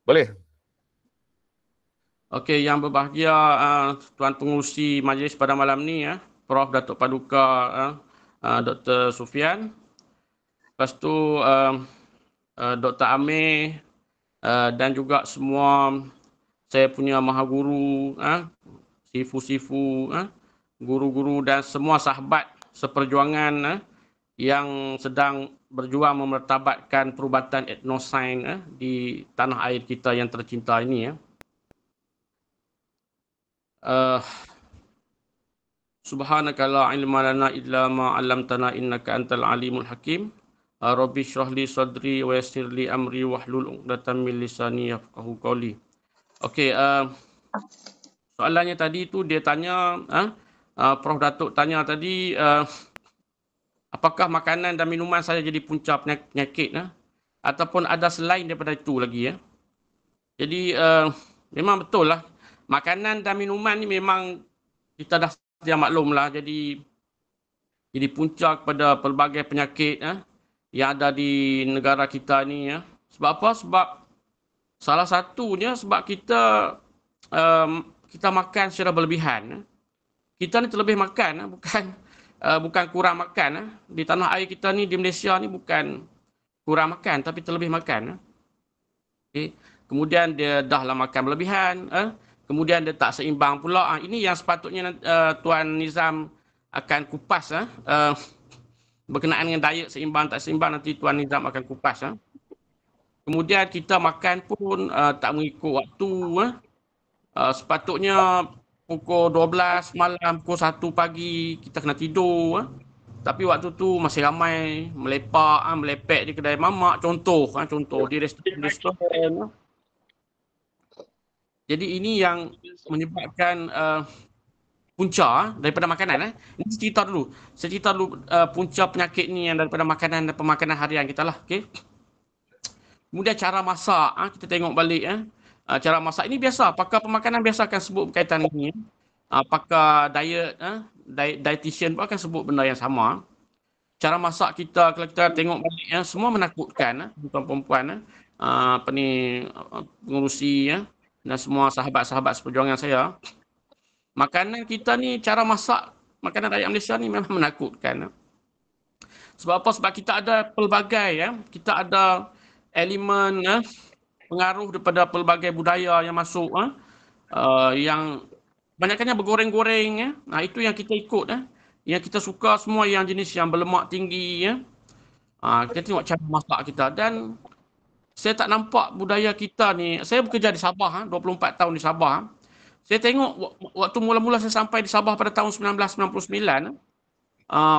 Boleh. Okey, yang berbahagia Tuan Pengerusi Majlis pada malam ni Prof Datuk Paduka Dr. Sufian. Lepas tu Dr. Amir dan juga semua saya punya maha guru, sifu-sifu, guru-guru dan semua sahabat seperjuangan yang sedang berjuang memertabatkan perubatan etnosains di tanah air kita yang tercinta ini. Subhanaka la ilma lana illa ma 'allamtana innaka antal alimul hakim. Rabbi shrah li sadri wa yassir li amri wahlul 'uqdatam min lisani yafqahu qawli. Okey, soalannya tadi tu dia tanya, Prof Datuk tanya tadi, apakah makanan dan minuman saja jadi punca penyakit ataupun ada selain daripada itu lagi ya. Jadi memang betul lah. Makanan dan minuman ni memang kita dah sedia maklum lah jadi punca kepada pelbagai penyakit yang ada di negara kita ni. Sebab apa? Sebab salah satunya sebab kita makan secara berlebihan. Kita ni terlebih makan, bukan kurang makan. Di tanah air kita ni, di Malaysia ni bukan kurang makan tapi terlebih makan. Okay. Kemudian dia dahlah makan berlebihan, kemudian dia tak seimbang pula. Ini yang sepatutnya Tuan Nizam akan kupas berkenaan dengan diet seimbang tak seimbang, nanti Tuan Nizam akan kupas. Kemudian kita makan pun tak mengikut waktu. Sepatutnya pukul 12 malam, pukul 1 pagi kita kena tidur. Tapi waktu tu masih ramai melepek di kedai mamak, contoh di restoran. Jadi ini yang menyebabkan punca daripada makanan. Ini cerita dulu. Saya cerita dulu punca penyakit ni yang daripada makanan dan pemakanan harian kita lah. Okay? Kemudian cara masak, kita tengok balik. Cara masak ini biasa. Pakar pemakanan biasa akan sebut berkaitan ini. Pakar diet, dietitian pun akan sebut benda yang sama. Cara masak kita, kalau kita tengok balik, semua menakutkan. Perempuan-perempuan, pengurusi, dan semua sahabat-sahabat seperjuangan saya. Makanan kita ni, cara masak makanan rakyat Malaysia ni memang menakutkan. Sebab apa? Sebab kita ada pelbagai, kita ada elemen pengaruh daripada pelbagai budaya yang masuk, yang banyaknya bergoreng-goreng. Itu yang kita ikut. Yang kita suka semua yang jenis yang berlemak tinggi. Kita tengok cara masak kita. Dan saya tak nampak budaya kita ni. Saya bekerja di Sabah, 24 tahun di Sabah. Saya tengok waktu mula-mula saya sampai di Sabah pada tahun 1999,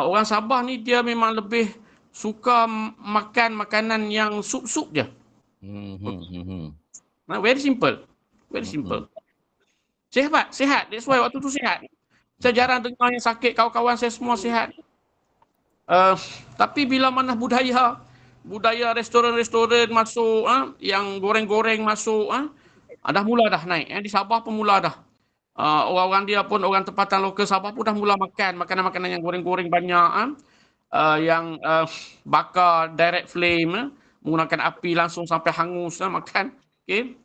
orang Sabah ni dia memang lebih suka makan makanan yang sup-sup je. Very simple. Very simple. Sihat. That's why waktu tu sihat. Saya jarang dengar yang sakit, kawan-kawan saya semua sihat. Tapi bila mana budaya restoran-restoran masuk, yang goreng-goreng masuk, dah mula dah naik. Di Sabah pun mula dah. Orang-orang dia pun, orang tempatan lokal Sabah pun dah mula makan makanan-makanan yang goreng-goreng banyak, yang bakar direct flame, menggunakan api langsung sampai hangus makan. Okay.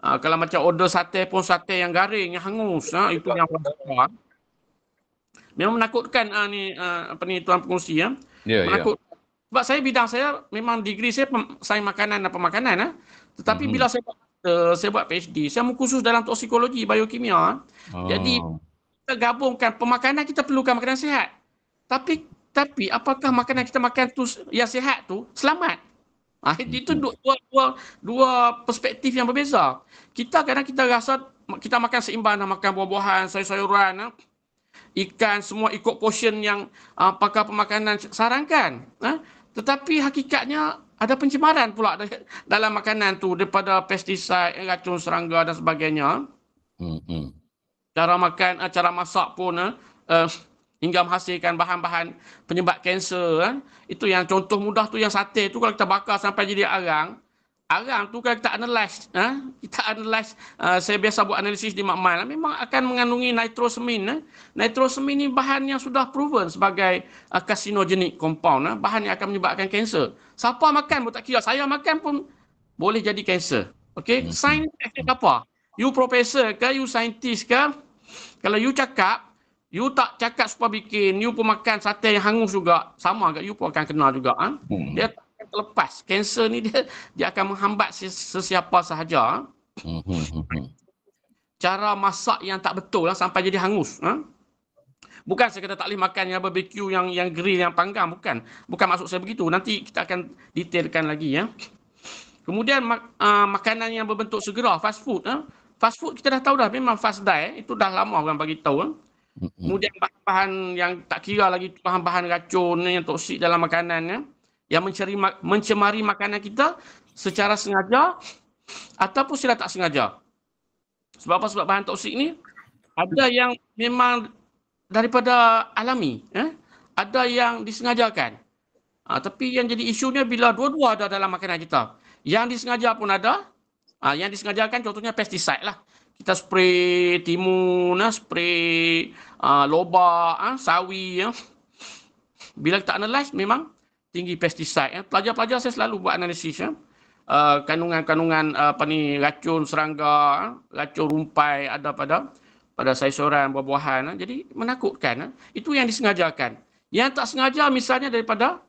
Kalau macam order sate pun sate yang garing, yang hangus, itu yang orang suka. Memang menakutkan Tuan Pengerusi. Menakut. Sebab bidang saya memang degree saya sains makanan dan pemakanan. Tetapi bila saya buat PhD, saya mengkhusus dalam toksikologi, biokimia. Jadi kita gabungkan pemakanan, kita perlukan makanan sihat. Tapi apakah makanan kita makan tu yang sihat tu selamat? Itu dua perspektif yang berbeza. Kadang kita rasa kita makan seimbang, makan buah-buahan, sayur-sayuran, ikan, semua ikut portion yang pakar pemakanan sarankan. Tetapi hakikatnya ada pencemaran pula dalam makanan tu daripada pestisida, racun serangga dan sebagainya. Cara makan, cara masak pun hingga menghasilkan bahan-bahan penyebab kanser. Itu yang contoh mudah tu, yang sate tu kalau kita bakar sampai jadi arang tu kalau kita analyse, saya biasa buat analisis di makmal, memang akan mengandungi nitrosamin. Nitrosamin ni bahan yang sudah proven sebagai carcinogenic compound, bahan yang akan menyebabkan kanser. Siapa makan pun tak kira, saya makan pun boleh jadi kanser. Okey, sains efek apa? You profesor ke, you scientist ke, kalau you cakap, you tak cakap supaya bikin, you pun makan sate yang hangus juga, sama ke, you pun akan kena juga. Dia tak akan terlepas. Kanser ni dia akan menghambat sesiapa sahaja. Cara masak yang tak betul lah, sampai jadi hangus. Bukan saya kata tak boleh makan yang barbecue, yang grill, yang panggang. Bukan maksud saya begitu. Nanti kita akan detailkan lagi. Kemudian makanan yang berbentuk segera, fast food. Fast food kita dah tahu dah, memang fast die. Itu dah lama orang bagi tahu. Kemudian bahan-bahan yang tak kira lagi, bahan-bahan racun yang toksik dalam makanan, yang mencemari makanan kita secara sengaja ataupun secara tak sengaja. Sebab apa? Sebab bahan toksik ni ada yang memang daripada alami, ada yang disengajakan. Tapi yang jadi isunya bila dua-dua ada dalam makanan kita. Yang disengaja pun ada, yang disengajakan contohnya pesticide lah. Kita spray timun, spray lobak, sawi. Bila kita analyse memang tinggi pesticide. Pelajar-pelajar saya selalu buat analisis. Kandungan-kandungan racun serangga, racun rumpai ada pada sayuran, buah-buahan. Jadi menakutkan. Itu yang disengajakan. Yang tak sengaja misalnya daripada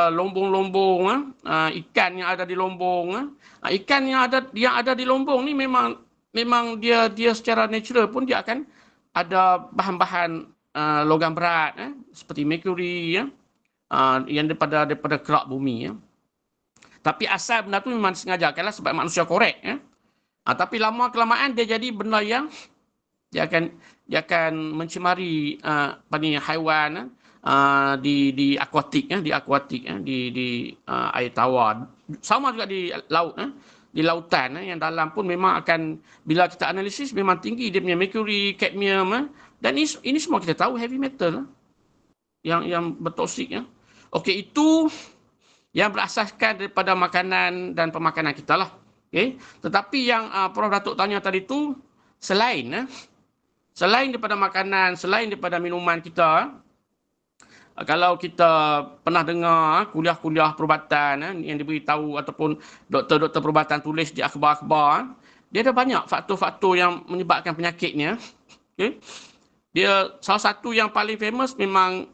lombong-lombong, ikan yang ada di lombong. Ikan yang ada di lombong ni memang dia secara natural pun dia akan ada bahan-bahan logam berat, seperti merkuri, yang daripada kerak bumi. Tapi asal benda tu memang disengajakanlah sebab manusia korek. Tapi lama-kelamaan dia jadi benda yang dia akan mencemari haiwan di akuatik, di air tawar. Sama juga di laut, di lautan yang dalam pun memang akan, bila kita analisis memang tinggi dia punya merkuri, kadmium, dan ini semua kita tahu heavy metal yang bertoksik. Okey, itu yang berasaskan daripada makanan dan pemakanan kita lah. Okay. Tetapi yang Prof Datuk tanya tadi tu, selain daripada makanan, selain daripada minuman kita, kalau kita pernah dengar kuliah-kuliah perubatan yang diberitahu ataupun doktor-doktor perubatan tulis di akhbar-akhbar, dia ada banyak faktor-faktor yang menyebabkan penyakitnya. Okay. Dia salah satu yang paling famous memang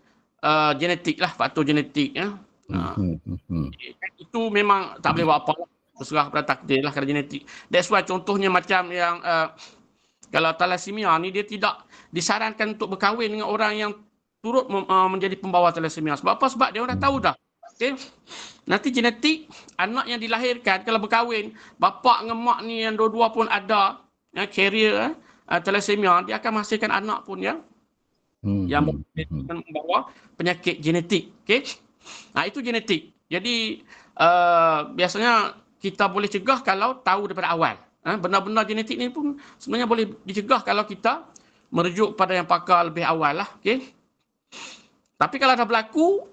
genetik lah, faktor genetik. Itu memang tak boleh buat apa lah. Berserah pada takdir lah kerana genetik. That's why contohnya macam yang kalau thalassemia ni, dia tidak disarankan untuk berkahwin dengan orang yang turut menjadi pembawa thalassemia. Sebab apa? Sebab dia orang dah tahu dah. Okay? Nanti genetik, anak yang dilahirkan kalau berkahwin, bapa dengan mak ni yang dua-dua pun ada carrier thalassemia, dia akan menghasilkan anak pun yang membawa penyakit genetik. Okay? Itu genetik. Jadi biasanya kita boleh cegah kalau tahu daripada awal. Benda-benda genetik ni pun sebenarnya boleh dicegah kalau kita merujuk pada yang pakar lebih awal lah. Okay? Tapi kalau dah berlaku,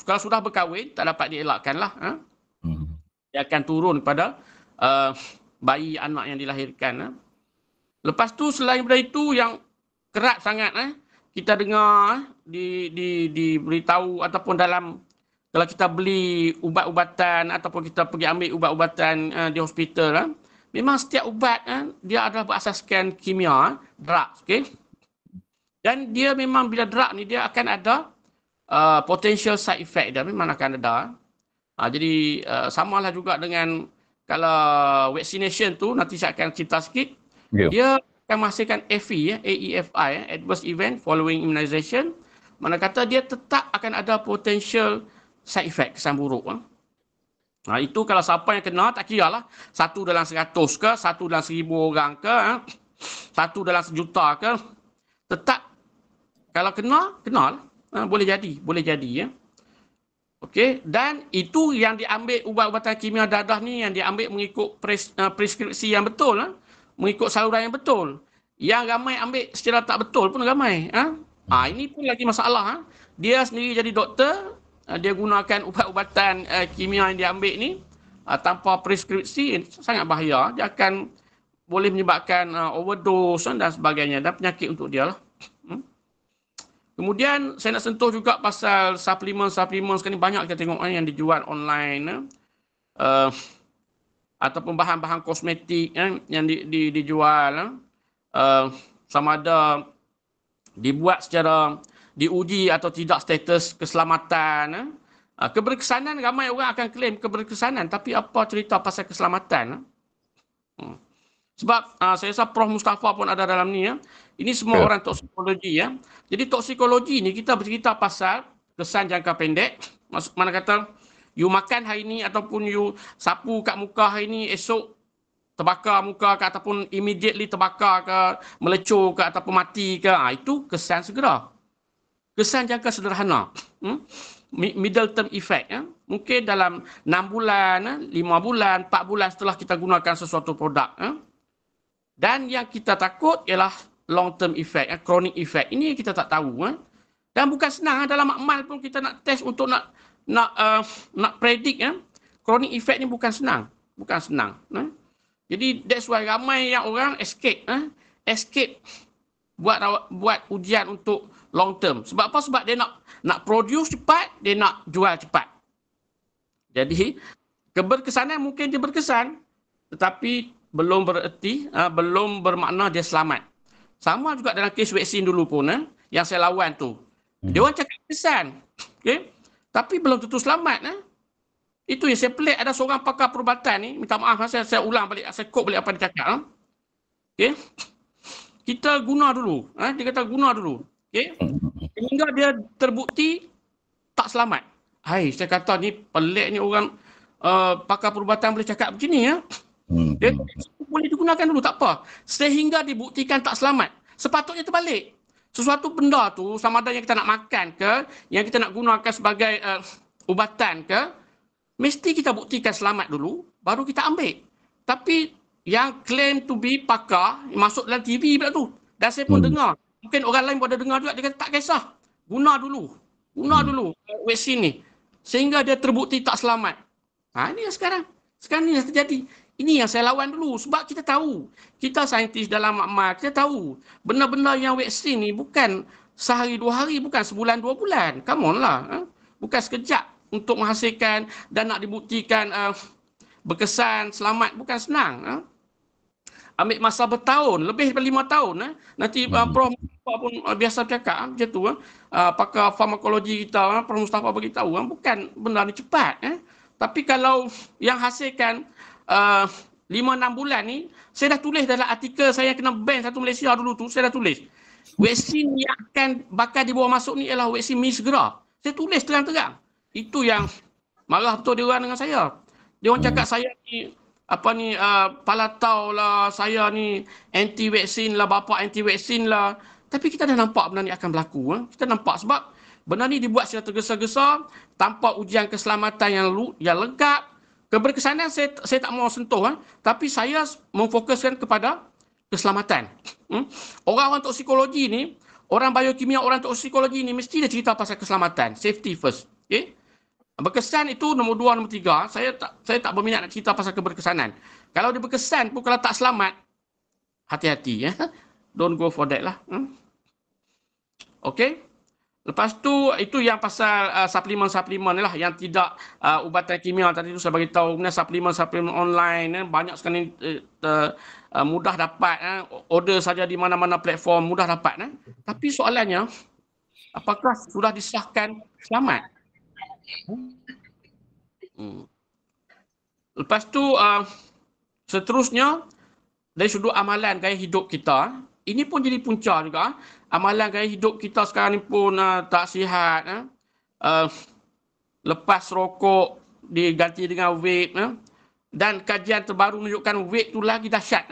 kalau sudah berkahwin, tak dapat dielakkan lah. Dia akan turun pada bayi anak yang dilahirkan. Lepas tu selain daripada itu yang kerap sangat kita dengar diberitahu ataupun dalam, kalau kita beli ubat-ubatan ataupun kita pergi ambil ubat-ubatan di hospital, memang setiap ubat dia adalah berasaskan kimia, drugs. Okay? Dan dia memang bila drug ni dia akan ada potential side effect dia, memang akan ada. Jadi samalah juga dengan kalau vaccination tu, nanti saya akan cerita sikit. Dia akan menghasilkan AFI, AEFI, Adverse Event Following Immunization. Mana kata dia tetap akan ada potential side effect, kesan buruk. Itu kalau siapa yang kena, tak kira lah. 1 dalam 100 ke, 1 dalam 1000 orang ke, 1 dalam 1,000,000 ke. Tetap kalau kena lah. Boleh jadi. Okey, dan itu yang diambil ubat-ubatan kimia dadah ni, yang diambil mengikut preskripsi yang betul, mengikut saluran yang betul. Yang ramai ambil secara tak betul pun ramai. Ini pun lagi masalah. Dia sendiri jadi doktor, dia gunakan ubat-ubatan kimia yang diambil ni tanpa preskripsi, sangat bahaya. Dia akan boleh menyebabkan overdose dan sebagainya, dan penyakit untuk dia lah. Kemudian saya nak sentuh juga pasal suplemen sekarang ni banyak kita tengok yang dijual online. ataupun bahan-bahan kosmetik yang dijual, sama ada dibuat secara diuji atau tidak status keselamatan. Keberkesanan, ramai orang akan klaim keberkesanan, tapi apa cerita pasal keselamatan? Sebab saya rasa Prof Mustafa pun ada dalam ni. Ini semua orang toksikologi. Jadi toksikologi ni kita bercerita pasal kesan jangka pendek. Mana kata you makan hari ni ataupun you sapu kat muka hari ni, esok terbakar muka ke ataupun immediately terbakar ke, melecur ke ataupun mati ke. Itu kesan segera. Kesan jangka sederhana. Middle term effect. Mungkin dalam 6 bulan, 5 bulan, 4 bulan setelah kita gunakan sesuatu produk. Dan yang kita takut ialah long term effect, chronic effect. Ini kita tak tahu. Dan bukan senang. Dalam amal pun kita nak test untuk nak predict. Chronic effect ni bukan senang. Bukan senang. Jadi that's why ramai yang orang escape. Escape buat ujian untuk long term. Sebab apa? Sebab dia nak produce cepat, dia nak jual cepat. Jadi keberkesanan mungkin dia berkesan, tetapi belum bererti, belum bermakna dia selamat. Sama juga dalam kes vaksin dulu pun, yang saya lawan tu. Dia orang cakap kesan. Okay? Tapi belum tentu selamat. Itu yang saya pelik, ada seorang pakar perubatan ni, minta maaf, saya ulang balik, saya quote balik apa dia cakap. Okay? Kita guna dulu. Dia kata guna dulu. Okay? Sehingga dia terbukti tak selamat. Hai, saya kata ni pelik ni orang pakar perubatan boleh cakap begini. Dia boleh digunakan dulu, tak apa. Sehingga dibuktikan tak selamat. Sepatutnya terbalik. Sesuatu benda tu, sama ada yang kita nak makan ke, yang kita nak gunakan sebagai ubatan ke, mesti kita buktikan selamat dulu, baru kita ambil. Tapi yang claim to be pakar, masuk dalam TV pula tu. Dan saya pun dengar. Mungkin orang lain pun ada dengar juga, dia kata tak kisah. Guna dulu vaksin ni. Sehingga dia terbukti tak selamat. Ini yang sekarang. Sekarang ni yang terjadi. Ini yang saya lawan dulu. Sebab kita tahu. Kita saintis dalam makmal. Kita tahu. Benda-benda yang vaksin ni bukan sehari 2 hari. Bukan sebulan 2 bulan. Come on lah. Bukan sekejap untuk menghasilkan dan nak dibuktikan berkesan, selamat. Bukan senang. Ambil masa bertahun. Lebih daripada 5 tahun. Nanti Prof Mustafa pun biasa cakap. Macam tu. Pakar farmakologi kita, Prof Mustafa beritahu. Bukan benda ni cepat. Tapi kalau yang hasilkan 5-6 bulan ni, saya dah tulis dalam artikel saya kena ban satu Malaysia dulu tu, saya dah tulis. Vaksin yang akan bakal dibawa masuk ni ialah vaksin Mi Segera. Saya tulis terang-terang. Itu yang marah betul dia orang dengan saya. Dia orang cakap saya ni, palatau lah, saya ni anti vaksin lah, bapa anti vaksin lah. Tapi kita dah nampak benda ni akan berlaku. Kita nampak sebab benda ni dibuat secara tergesa-gesa, tanpa ujian keselamatan yang lengkap. Keberkesanan saya tak mau sentuh, tapi saya memfokuskan kepada keselamatan. Orang-orang toksikologi ni, orang biokimia, orang toksikologi ni mesti dia cerita pasal keselamatan, safety first. Okay? Berkesan itu nombor 2, nombor 3. Saya tak berminat nak cerita pasal keberkesanan. Kalau dia berkesan pun, kalau tak selamat, hati-hati. Don't go for that lah. Okay? Lepas tu, itu yang pasal suplemen-suplemen lah, yang tidak ubatan kimia. Tadi tu saya beritahu, suplemen-suplemen online, banyak sekali mudah dapat, order saja di mana-mana platform, mudah dapat. Tapi soalannya, apakah sudah disahkan selamat? Lepas tu, seterusnya, dari sudut amalan gaya hidup kita, ini pun jadi punca juga. Amalan gaya hidup kita sekarang ni pun tak sihat. Lepas rokok diganti dengan vape. Dan kajian terbaru menunjukkan vape tu lagi dahsyat.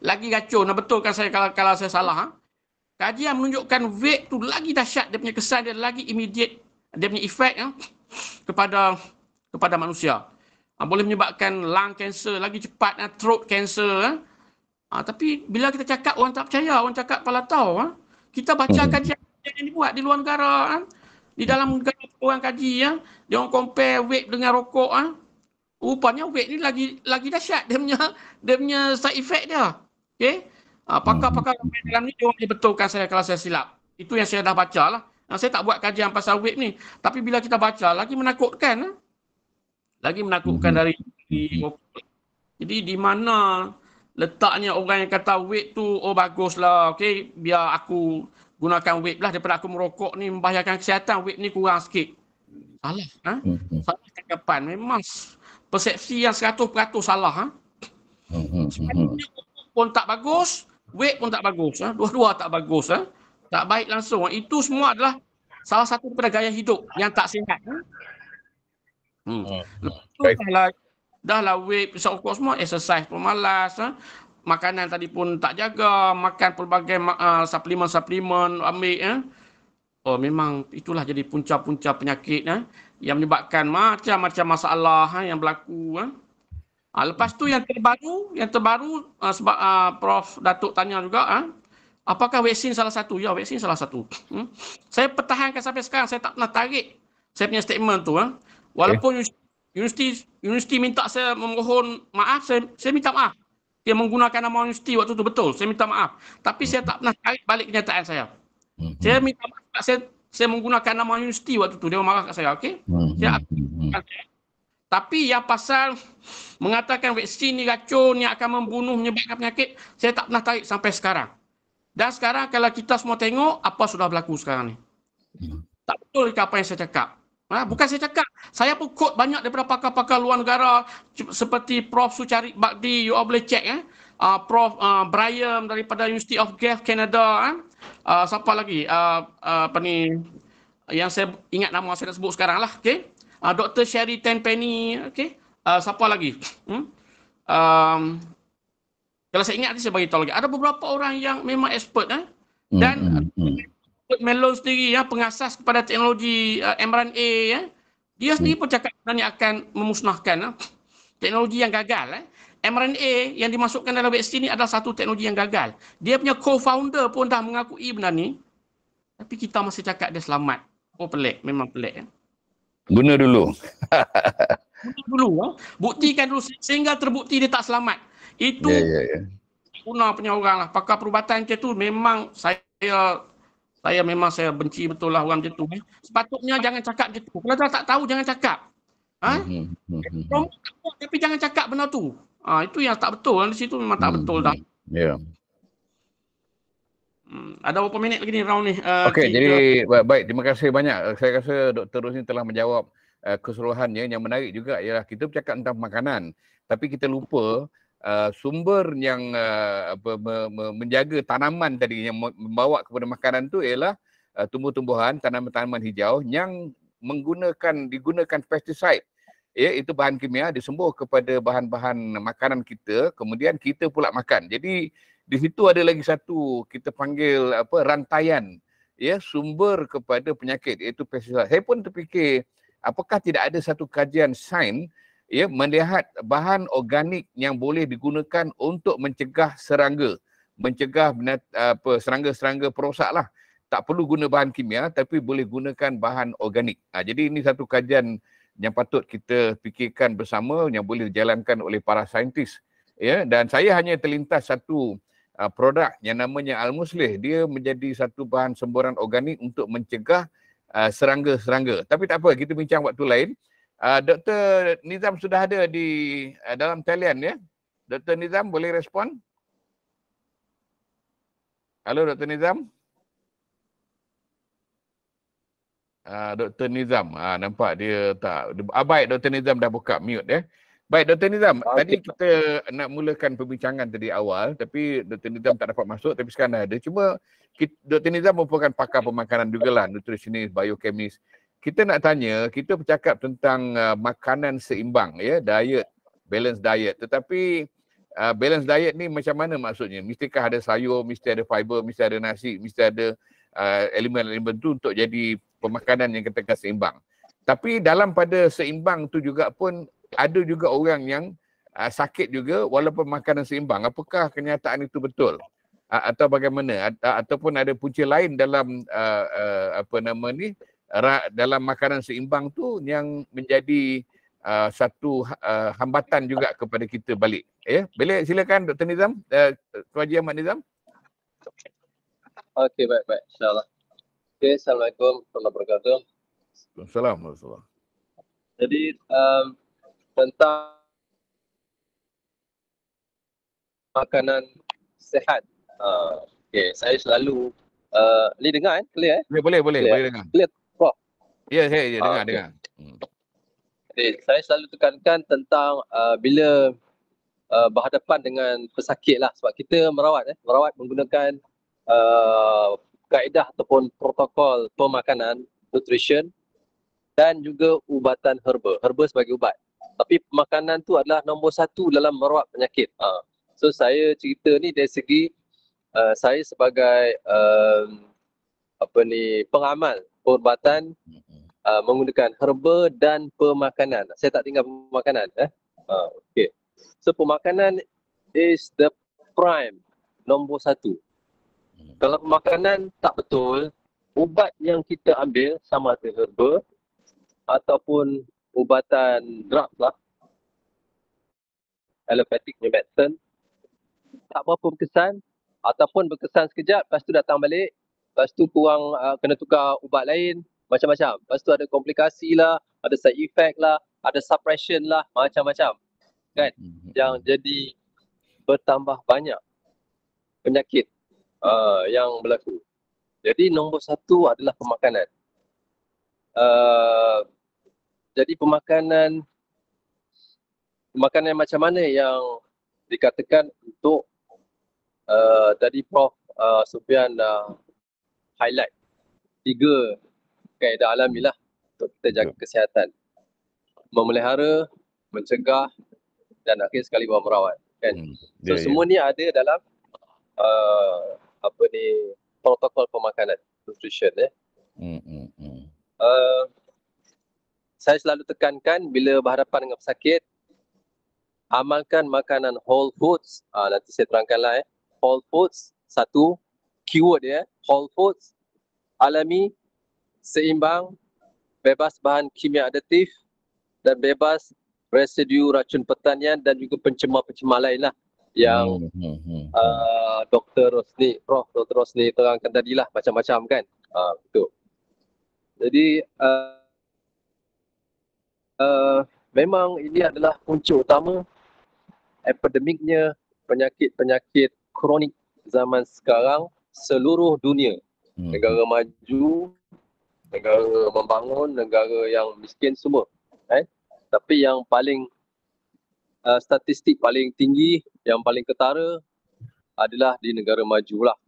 Lagi racun. Betulkan saya kalau saya salah. Kajian menunjukkan vape tu lagi dahsyat. Dia punya kesan dia lagi immediate. Dia punya efek kepada manusia. Boleh menyebabkan lung cancer lagi cepat. Throat cancer. Tapi bila kita cakap, orang tak percaya. Orang cakap palatau. Kita baca kajian yang dibuat di luar negara. Di dalam negara orang kaji. Dia orang compare vape dengan rokok. Rupanya vape ni lagi dahsyat. Dia punya side effect dia. Okay? Pakar-pakar dalam ni, dia orang betulkan saya kalau saya silap. Itu yang saya dah baca lah. Saya tak buat kajian pasal vape ni. Tapi bila kita baca, lagi menakutkan. Lagi menakutkan dari rokok. Jadi di mana letaknya orang yang kata vape tu, oh baguslah, okey, biar aku gunakan vape lah daripada aku merokok ni membahayakan kesihatan, vape ni kurang sikit. Salah. Ha? Salah cakapan. Memang persepsi yang 100% salah. Ha? Sebenarnya pun tak bagus, vape pun tak bagus. Ha? Dua-dua tak bagus. Ha? Tak baik langsung. Itu semua adalah salah satu daripada gaya hidup yang tak sihat. Ha? Lepas tu dah lah vape, pisau rokok semua, exercise pun malas. Ha? Makanan tadi pun tak jaga, makan pelbagai suplemen ambil. Ha? Oh memang itulah jadi punca-punca penyakit yang menyebabkan macam-macam masalah yang berlaku. Lepas tu yang terbaru sebab Prof Datuk tanya juga apakah vaksin salah satu? Ya, vaksin salah satu. Saya pertahankan sampai sekarang, saya tak pernah tarik saya punya statement tu. Walaupun universiti minta saya memohon maaf, saya minta maaf. Dia menggunakan nama universiti waktu tu, betul, saya minta maaf. Tapi saya tak pernah tarik balik kenyataan saya. Saya minta maaf, saya menggunakan nama universiti waktu tu, dia marah kat saya, okey? Tapi yang pasal mengatakan vaksin ni racun yang akan membunuh, menyebabkan penyakit, saya tak pernah tarik sampai sekarang. Dan sekarang kalau kita semua tengok apa sudah berlaku sekarang ni. Tak betul ke apa yang saya cakap? Bukan saya cakap, saya pun quote banyak daripada pakar-pakar luar negara seperti Prof Sucharit Bhakdi, you all boleh check. Prof Brian daripada University of Guelph, Canada. Siapa lagi? Apa ni? Yang saya ingat nama saya nak sebut sekarang lah. Okay? Dr. Sherry Tenpenny. Okay? Siapa lagi? Kalau saya ingat, saya bagi tahu lagi. Ada beberapa orang yang memang expert. Dan Melon sendiri pengasas kepada teknologi mRNA, dia sendiri pun cakap sebenarnya akan memusnahkan teknologi yang gagal. mRNA yang dimasukkan dalam vaksin ini adalah satu teknologi yang gagal. Dia punya co-founder pun dah mengakui benda ni, tapi kita masih cakap dia selamat. Oh pelik, memang pelik. Guna dulu. Guna dulu, buktikan dulu sehingga terbukti dia tak selamat. Itu guna punya orang lah. Pakar perubatan macam tu memang saya memang saya benci betul lah orang macam tu. Sepatutnya jangan cakap macam tu. Kalau tak tahu jangan cakap. Tapi jangan cakap benda tu. Itu yang tak betul. Di situ memang tak betul dah. Ada berapa minit lagi ni round ni? Okey, jadi baik. Terima kasih banyak. Saya rasa Dr. Ros ni telah menjawab keseluruhannya. Yang menarik juga ialah kita bercakap tentang makanan. Tapi kita lupa sumber yang menjaga tanaman tadi yang membawa kepada makanan tu ialah tumbuh-tumbuhan, tanaman-tanaman hijau yang digunakan pesticide. Itu bahan kimia disembuh kepada bahan-bahan makanan kita, kemudian kita pula makan. Jadi di situ ada lagi satu kita panggil rantaian sumber kepada penyakit, iaitu pestisida. Saya pun terfikir apakah tidak ada satu kajian sains melihat bahan organik yang boleh digunakan untuk mencegah serangga, mencegah serangga-serangga perosak lah. Tak perlu guna bahan kimia tapi boleh gunakan bahan organik. Jadi ini satu kajian yang patut kita fikirkan bersama, yang boleh dijalankan oleh para saintis. Dan saya hanya terlintas satu produk yang namanya Al-Muslih. Dia menjadi satu bahan semburan organik untuk mencegah serangga-serangga. Tapi tak apa, kita bincang waktu lain. Dr. Nizam sudah ada di dalam talian ya. Dr. Nizam boleh respon? Halo Dr. Nizam. Dr. Nizam, nampak dia tak. Baik, Dr. Nizam dah buka mute ya. Baik, Dr. Nizam, tadi kita nak mulakan perbincangan tadi awal, tapi Dr. Nizam tak dapat masuk, tapi sekarang dah ada. Cuma Dr. Nizam merupakan pakar pemakanan jugalah, nutritionist, biochemist. Kita nak tanya, kita bercakap tentang makanan seimbang ya, diet, balance diet. Tetapi balance diet ni macam mana maksudnya? Mestikah ada sayur, mesti ada fiber, mesti ada nasi, mesti ada elemen-elemen tu untuk jadi pemakanan yang katakan seimbang. Tapi dalam pada seimbang tu juga pun ada juga orang yang sakit juga walaupun makanan seimbang. Apakah kenyataan itu betul? Atau bagaimana? Ataupun ada punca lain dalam dalam makanan seimbang tu yang menjadi satu hambatan juga kepada kita balik. Boleh silakan Dr. Nizam, Tuan Haji Ahmad Nizam. Okey, baik. InsyaAllah. Okey, Assalamualaikum warahmatullahi wabarakatuh. Assalamualaikum. Jadi tentang makanan sihat. Okay, saya selalu ni dengar clear Boleh Clear? dengar. Clear, Prof. Ya, saya dengar, Okay. dengar. Okay, saya selalu tekankan tentang bila berhadapan dengan pesakit lah, sebab kita merawat menggunakan kaedah ataupun protokol pemakanan, nutrition dan juga ubatan herba sebagai ubat. Tapi pemakanan tu adalah nombor satu dalam merawat penyakit. So saya cerita ni dari segi saya sebagai pengamal perubatan menggunakan herba dan pemakanan. Saya tak tinggal pemakanan. Okay. So pemakanan is the prime, nombor satu. Kalau pemakanan tak betul, ubat yang kita ambil sama ada herba ataupun ubatan drug lah, allopathic medicine, tak berapa berkesan ataupun berkesan sekejap, lepas tu datang balik, lepas tu kurang kena tukar ubat lain, macam-macam. Lepas tu ada komplikasi lah, ada side effect lah, ada suppression lah, macam-macam. Kan? Yang jadi bertambah banyak penyakit yang berlaku. Jadi nombor satu adalah pemakanan. Jadi pemakanan macam mana yang dikatakan untuk tadi Prof Sufian highlight 3 kaedah alami lah untuk kita jaga kesihatan. Memelihara, mencegah dan akhir sekali merawat. Kan? So semua ni ada dalam protokol pemakanan, nutrition. Saya selalu tekankan bila berhadapan dengan pesakit, amalkan makanan whole foods. Nanti saya terangkanlah. Whole foods, satu keyword dia, whole foods, alami, seimbang, bebas bahan kimia aditif dan bebas residu racun pertanian dan juga pencemar-pencemar lain lah yang Prof. Dr. Rosni terangkan tadilah, macam-macam kan. Betul. Jadi memang ini adalah punca utama epidemiknya penyakit-penyakit kronik zaman sekarang seluruh dunia. Negara maju, negara membangun, negara yang miskin semua. Tapi yang paling statistik paling tinggi, yang paling ketara adalah di negara maju lah.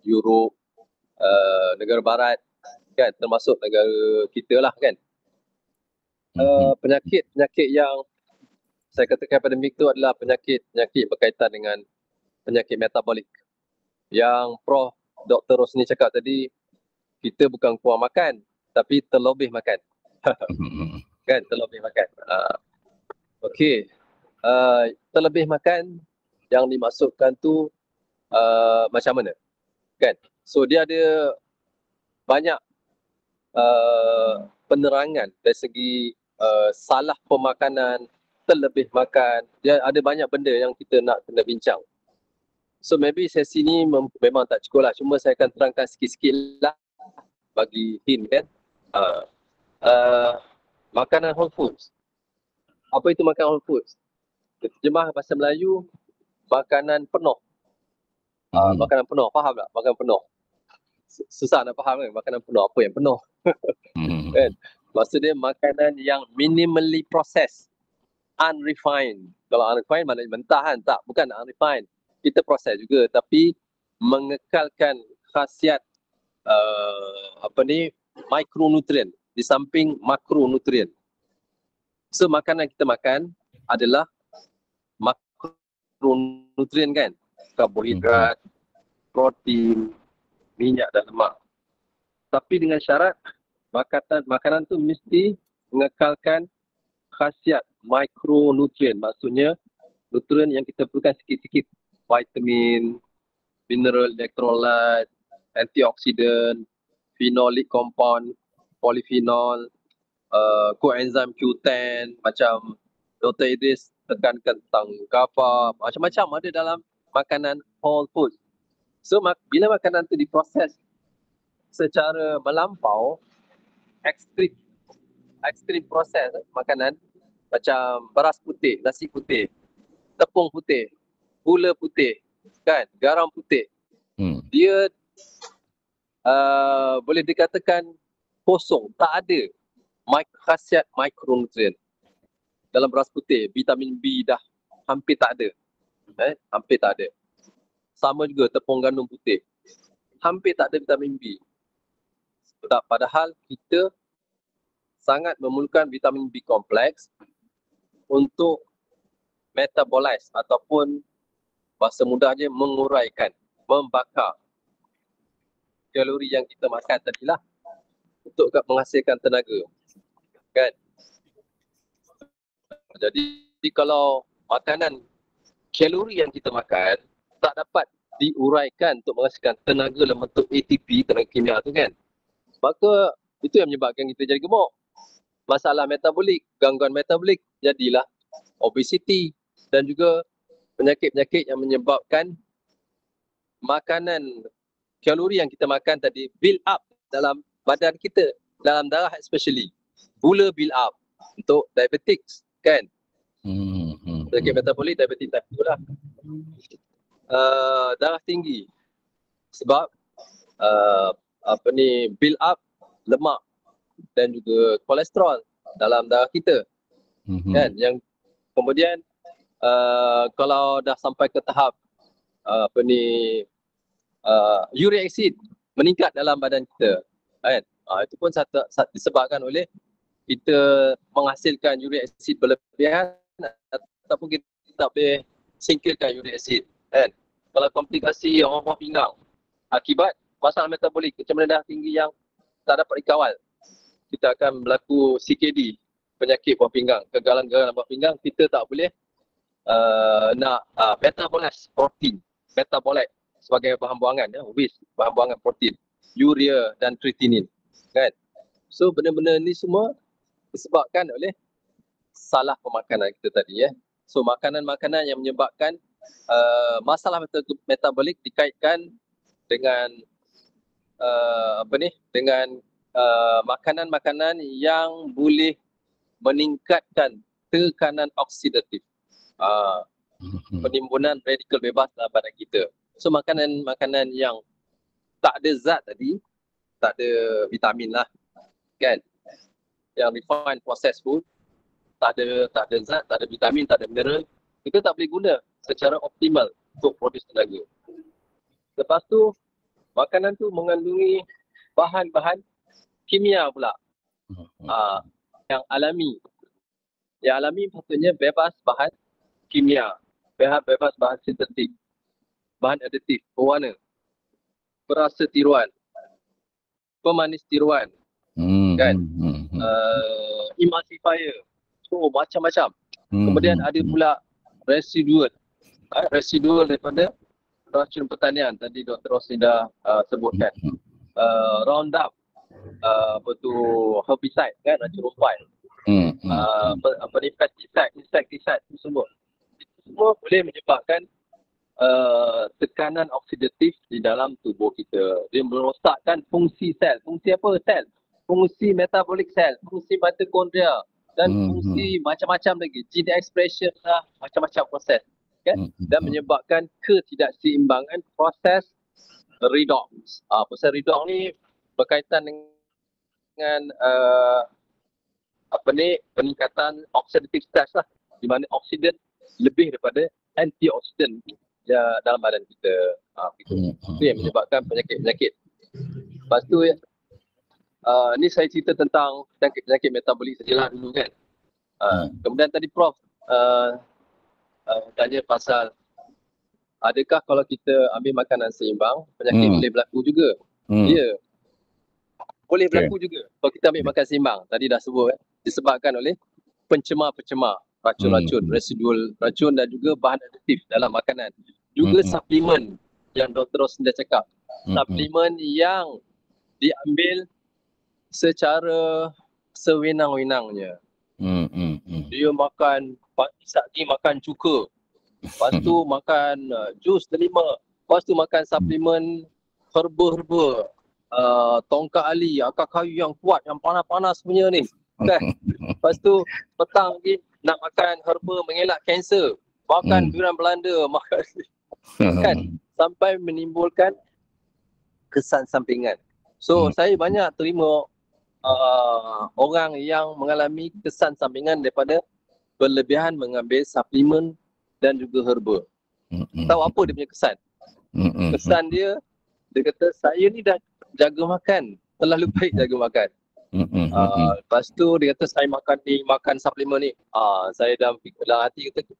Europe, negara barat kan, termasuk negara kita lah kan. Penyakit-penyakit yang saya katakan epidemik tu adalah penyakit berkaitan dengan penyakit metabolik. Yang Prof. Dr. Rosni cakap tadi, kita bukan kurang makan, tapi terlebih makan. Kan, terlebih makan. Okey. Terlebih makan yang dimaksudkan tu macam mana? Kan? So dia ada banyak penerangan dari segi salah pemakanan, terlebih makan. Dia ada banyak benda yang kita nak kena bincang. So maybe sesi ni memang tak cukup lah. Cuma saya akan terangkan sikit-sikit lah bagi hint kan. Makanan whole foods. Apa itu makanan whole foods? Terjemah bahasa Melayu, makanan penuh. Makanan penuh, faham tak? Makanan penuh. Susah nak faham kan makanan penuh, apa yang penuh. Kan? Maksud dia makanan yang minimally processed, unrefined. Kalau unrefined maknanya mentah kan? Tak, bukan unrefined. Kita proses juga tapi mengekalkan khasiat mikronutrien di samping makronutrien. So makanan kita makan adalah makronutrien kan? Karbohidrat, protein, minyak dan lemak. Tapi dengan syarat makanan tu mesti mengekalkan khasiat mikronutrien. Maksudnya nutrien yang kita perlukan sikit-sikit. Vitamin, mineral, elektrolit, antioksidan, phenolic compound, polyphenol, coenzyme Q10, macam Dr. Idris tekankan tentang GABA, macam-macam ada dalam makanan whole food. So bila makanan tu diproses secara melampau, ekstrim proses makanan, macam beras putih, nasi putih, tepung putih, gula putih, kan, garam putih. Dia boleh dikatakan kosong, tak ada khasiat mikronutrien. Dalam beras putih, vitamin B dah hampir tak ada. Hampir tak ada. Sama juga tepung gandum putih. Hampir tak ada vitamin B. Padahal kita sangat memerlukan vitamin B kompleks untuk metabolize ataupun bahasa mudahnya menguraikan, membakar kalori yang kita makan tadilah untuk menghasilkan tenaga. Kan? Jadi kalau makanan kalori yang kita makan tak dapat diuraikan untuk menghasilkan tenaga dalam bentuk ATP, tenaga kimia tu kan, maka itu yang menyebabkan kita jadi gemuk. Masalah metabolik, gangguan metabolik, jadilah obesity dan juga penyakit-penyakit yang menyebabkan makanan kalori yang kita makan tadi build up dalam badan kita, dalam darah especially. Gula build up untuk diabetics kan. Penyakit metabolik, diabetes type 2 lah. Darah tinggi sebab build up lemak dan juga kolesterol dalam darah kita. Kan, yang kemudian kalau dah sampai ke tahap uric acid meningkat dalam badan kita, kan, itu pun disebabkan oleh kita menghasilkan uric acid berlebihan ataupun kita tak boleh singkirkan uric acid, kan. Kalau komplikasi orang buah pinggang akibat masalah metabolik, kecemasan darah tinggi yang tak dapat dikawal, kita akan berlaku CKD, penyakit buah pinggang, kegagalan buah pinggang. Kita tak boleh nak metabolize protein, metabolite sebagai bahan buangan, bahan buangan protein, urea dan kreatinin, kan. So benda-benda ni semua disebabkan oleh salah pemakanan kita tadi. So makanan-makanan yang menyebabkan masalah metabolik dikaitkan dengan dengan makanan-makanan yang boleh meningkatkan tekanan oksidatif, penimbunan radikal bebas dalam badan kita. So makanan-makanan yang tak ada zat tadi, tak ada vitamin lah, kan. Yang refined processed food, tak ada zat, tak ada vitamin, tak ada mineral, kita tak boleh guna secara optimal untuk produce tenaga. Lepas tu makanan tu mengandungi bahan-bahan kimia pula, yang alami. Yang alami patutnya bebas bahan kimia, bebas bahan sintetik, bahan aditif, pewarna, perasa tiruan, pemanis tiruan, kan, emulsifier, so macam-macam. Kemudian ada pula residual daripada racun pertanian, tadi Dr. Rosli dah sebutkan. Roundup, herbicide kan, racun rumpai, pesticide, insecticide, itu semua boleh menyebabkan tekanan oksidatif di dalam tubuh kita. Dia merosakkan fungsi sel. Fungsi apa sel? Fungsi metabolik sel, fungsi mitokondria dan fungsi macam-macam lagi, gene expression lah, macam-macam proses, kan, dan menyebabkan ketidakseimbangan proses redox. Proses redox ni berkaitan dengan peningkatan oxidative stress lah, di mana oksidan lebih daripada antioksidan dalam badan kita. Itu yang menyebabkan penyakit-penyakit. Lepas tu ni saya cerita tentang penyakit metabolik sajalah dulu kan. Kemudian tadi Prof tanya pasal adakah kalau kita ambil makanan seimbang penyakit boleh berlaku juga. Ya, boleh berlaku juga kalau kita ambil makan seimbang. Tadi dah sebut disebabkan oleh pencemar-pencemar, racun-racun, residual racun dan juga bahan aditif dalam makanan. Juga suplemen yang Dr. Rosli dah cakap. Suplemen yang diambil secara sewenang-wenangnya. Dia makan, pagi makan cuka, lepas tu makan jus delima, lepas tu makan suplemen herba-herba, tongkat ali, akar kayu yang kuat, yang panas-panas punya ni, kan. Lepas tu petang lagi nak makan herba mengelak kanser, makan durian Belanda, makan kan, sampai menimbulkan kesan sampingan. So saya banyak terima orang yang mengalami kesan sampingan daripada berlebihan mengambil suplemen dan juga herba. Tahu apa dia punya kesan? Kesan dia kata saya ni dah jaga makan, terlalu baik jaga makan. Lepas tu dia kata saya makan suplemen ni. Saya dalam hati kata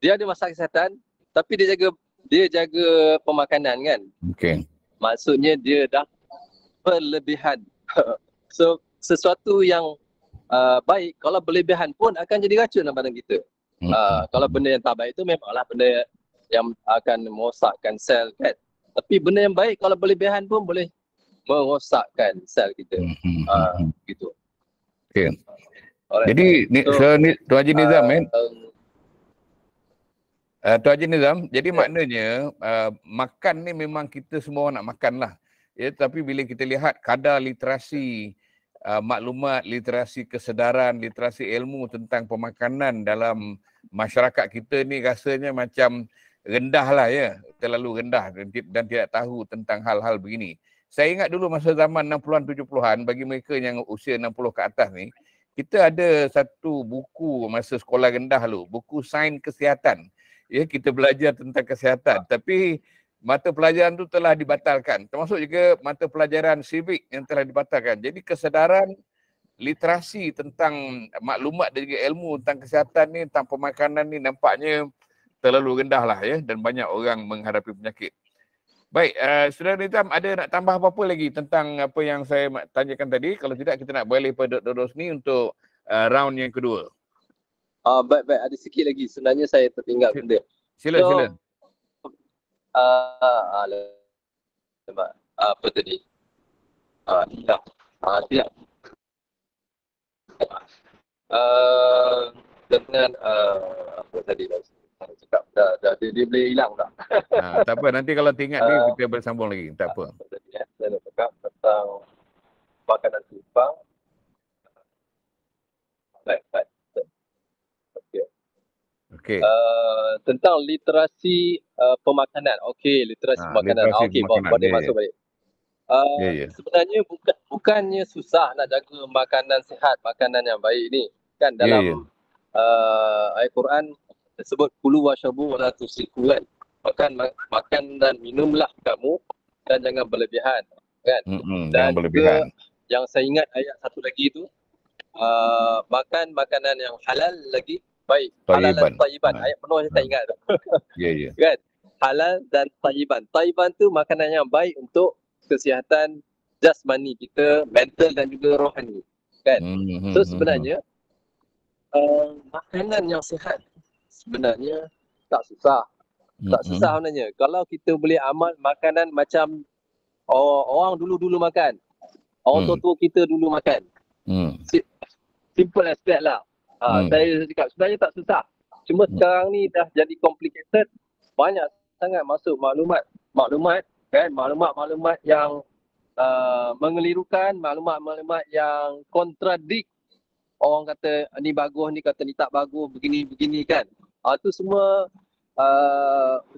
dia ada masalah kesihatan tapi dia jaga pemakanan kan. Okay. Maksudnya dia dah berlebihan. So sesuatu yang baik kalau berlebihan pun akan jadi racun dalam badan kita. Kalau benda yang tak baik itu memanglah benda yang akan merosakkan sel kan. Tapi benda yang baik kalau berlebihan pun boleh merosakkan sel kita. Gitu. Okay. Jadi Tuan Haji Nizam Tuan Haji Nizam, jadi maknanya makan ni memang kita semua nak makan lah. Ya, tapi bila kita lihat kadar literasi maklumat, literasi kesedaran, literasi ilmu tentang pemakanan dalam masyarakat kita ni rasanya macam rendah lah ya, terlalu rendah dan tidak tahu tentang hal-hal begini. Saya ingat dulu masa zaman 60-an 70-an bagi mereka yang usia 60 ke atas ni, kita ada satu buku masa sekolah rendah dulu, buku Sains Kesihatan. Ya, kita belajar tentang kesihatan, tapi mata pelajaran tu telah dibatalkan. Termasuk juga mata pelajaran civic yang telah dibatalkan. Jadi kesedaran literasi tentang maklumat dan juga ilmu tentang kesihatan ni, tentang pemakanan ni nampaknya terlalu rendah lah ya, dan banyak orang menghadapi penyakit. Baik, Saudara Nizam, ada nak tambah apa-apa lagi tentang apa yang saya tanyakan tadi? Kalau tidak, kita nak beralih pada Dr. Rosni untuk round yang kedua. Baik, ada sikit lagi. Sebenarnya saya tertinggal benda. Sila. Apa tadi? Tidak. Dengan apa tadi? Cakap dah dia boleh hilang tak? Tak apa, nanti kalau ingat ni kita bersambung lagi. Tak apa. Saya nak cakap tentang makanan Jepang. Baik. Okey. Tentang literasi pemakanan. Literasi pemakanan. Boleh masuk balik. Sebenarnya bukannya susah nak jaga makanan sihat, makanan yang baik ni. Kan dalam ayat Quran disebut kulu wasyabu wala tusrifu kan. Makan dan minumlah kamu dan jangan berlebihan kan. Dan juga yang saya ingat ayat satu lagi tu makan makanan yang halal lagi baik. Halal dan tayyiban. Ayat penuh saya tak ingat tu. Kan? Halal dan tayyiban. Tayyiban tu makanan yang baik untuk kesihatan jasmani kita, mental dan juga rohani. Kan? So sebenarnya makanan yang sihat sebenarnya tak susah. Tak susah sebenarnya. Kalau kita boleh amal makanan macam orang dulu makan. Orang tua-tua kita dulu makan. Simple as that lah. Saya cakap sebenarnya tak susah. Cuma sekarang ni dah jadi complicated. Banyak sangat masuk maklumat kan, maklumat yang mengelirukan, maklumat yang kontradik. Orang kata ni bagus, ni kata ni tak bagus, begini kan. Tu semua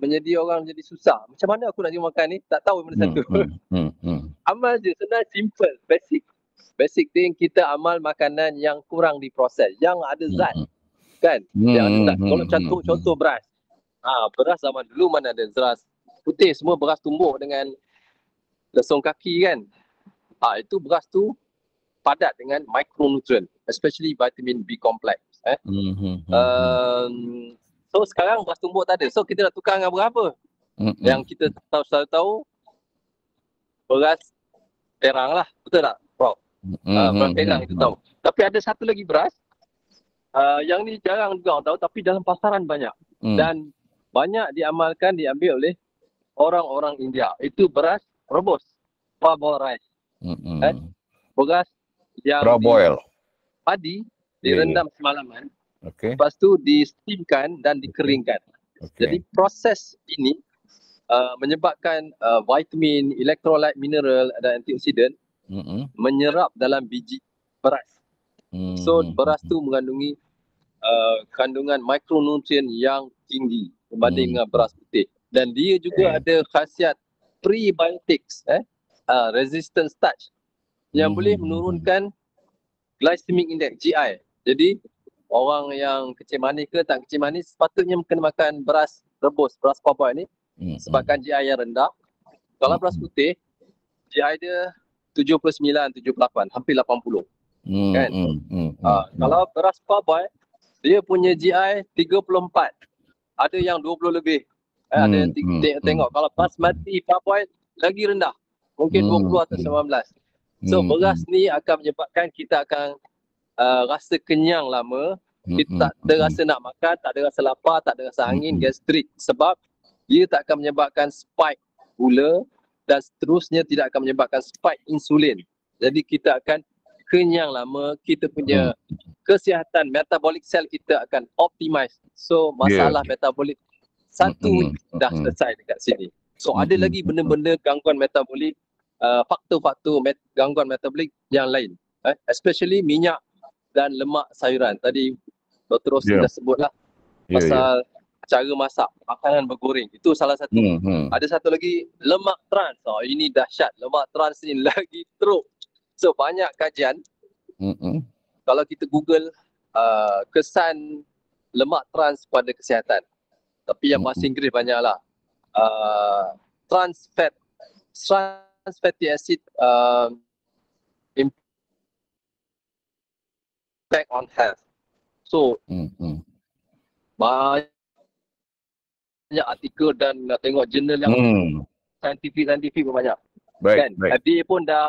menjadi orang jadi susah. Macam mana aku nak jumpa makan ni? Tak tahu mana satu. Amal je, senang, simple, basic thing. Kita amal makanan yang kurang diproses, yang ada zat. Kan? Yang ada zat. Kalau contoh beras. Beras zaman dulu mana ada beras putih, semua beras tumbuk dengan lesung kaki kan. Itu beras tu padat dengan micronutrient, especially vitamin B complex. So sekarang beras tumbuk tak ada. So kita nak tukar dengan berapa? Yang kita tahu beras perang lah. Betul tak, Prof? Beras perang kita tahu. Tapi ada satu lagi beras yang ni jarang juga orang tahu, tapi dalam pasaran banyak. Dan banyak diambil oleh orang-orang India. Itu beras rebus, parboil rice. Beras yang padi direndam semalaman. Lepas tu di-steamkan dan dikeringkan. Jadi proses ini menyebabkan vitamin, elektrolit, mineral dan antioksidan menyerap dalam biji beras. So beras tu mengandungi kandungan mikronutrien yang tinggi berbanding dengan beras putih. Dan dia juga ada khasiat prebiotics, resistant starch yang boleh menurunkan glycemic index, GI. Jadi orang yang kecil manis ke tak kecil manis sepatutnya kena makan beras rebus, beras parboil ni sebabkan GI yang rendah. Kalau beras putih, GI dia 79, 78, hampir 80. Kan? Kalau beras parboil, dia punya GI 34. Ada yang 20 lebih. Ada yang tengok kalau basmati parboil lagi rendah. Mungkin 20 atau 19. So beras ni akan menyebabkan kita akan rasa kenyang lama. Kita tak ada rasa nak makan, tak ada rasa lapar, tak ada rasa angin, gastrik. Sebab dia tak akan menyebabkan spike gula dan seterusnya tidak akan menyebabkan spike insulin. Jadi kita akan kenyang lama, kita punya kesihatan metabolik sel kita akan optimize. So masalah metabolik satu dah selesai dekat sini. So ada lagi benda-benda gangguan metabolik, faktor-faktor gangguan metabolik yang lain, especially minyak dan lemak sayuran. Tadi Dr. Rosli dah sebutlah pasal cara masak makanan bergoreng, itu salah satu. Ada satu lagi, lemak trans. Ini dahsyat, lemak trans ni lagi teruk. So banyak kajian, kalau kita Google kesan lemak trans pada kesihatan, tapi yang bahasa Inggeris banyaklah. Trans fatty acid impact on health. So banyak artikel dan tengok jurnal yang saintifik pun banyak. Kan? FDA pun dah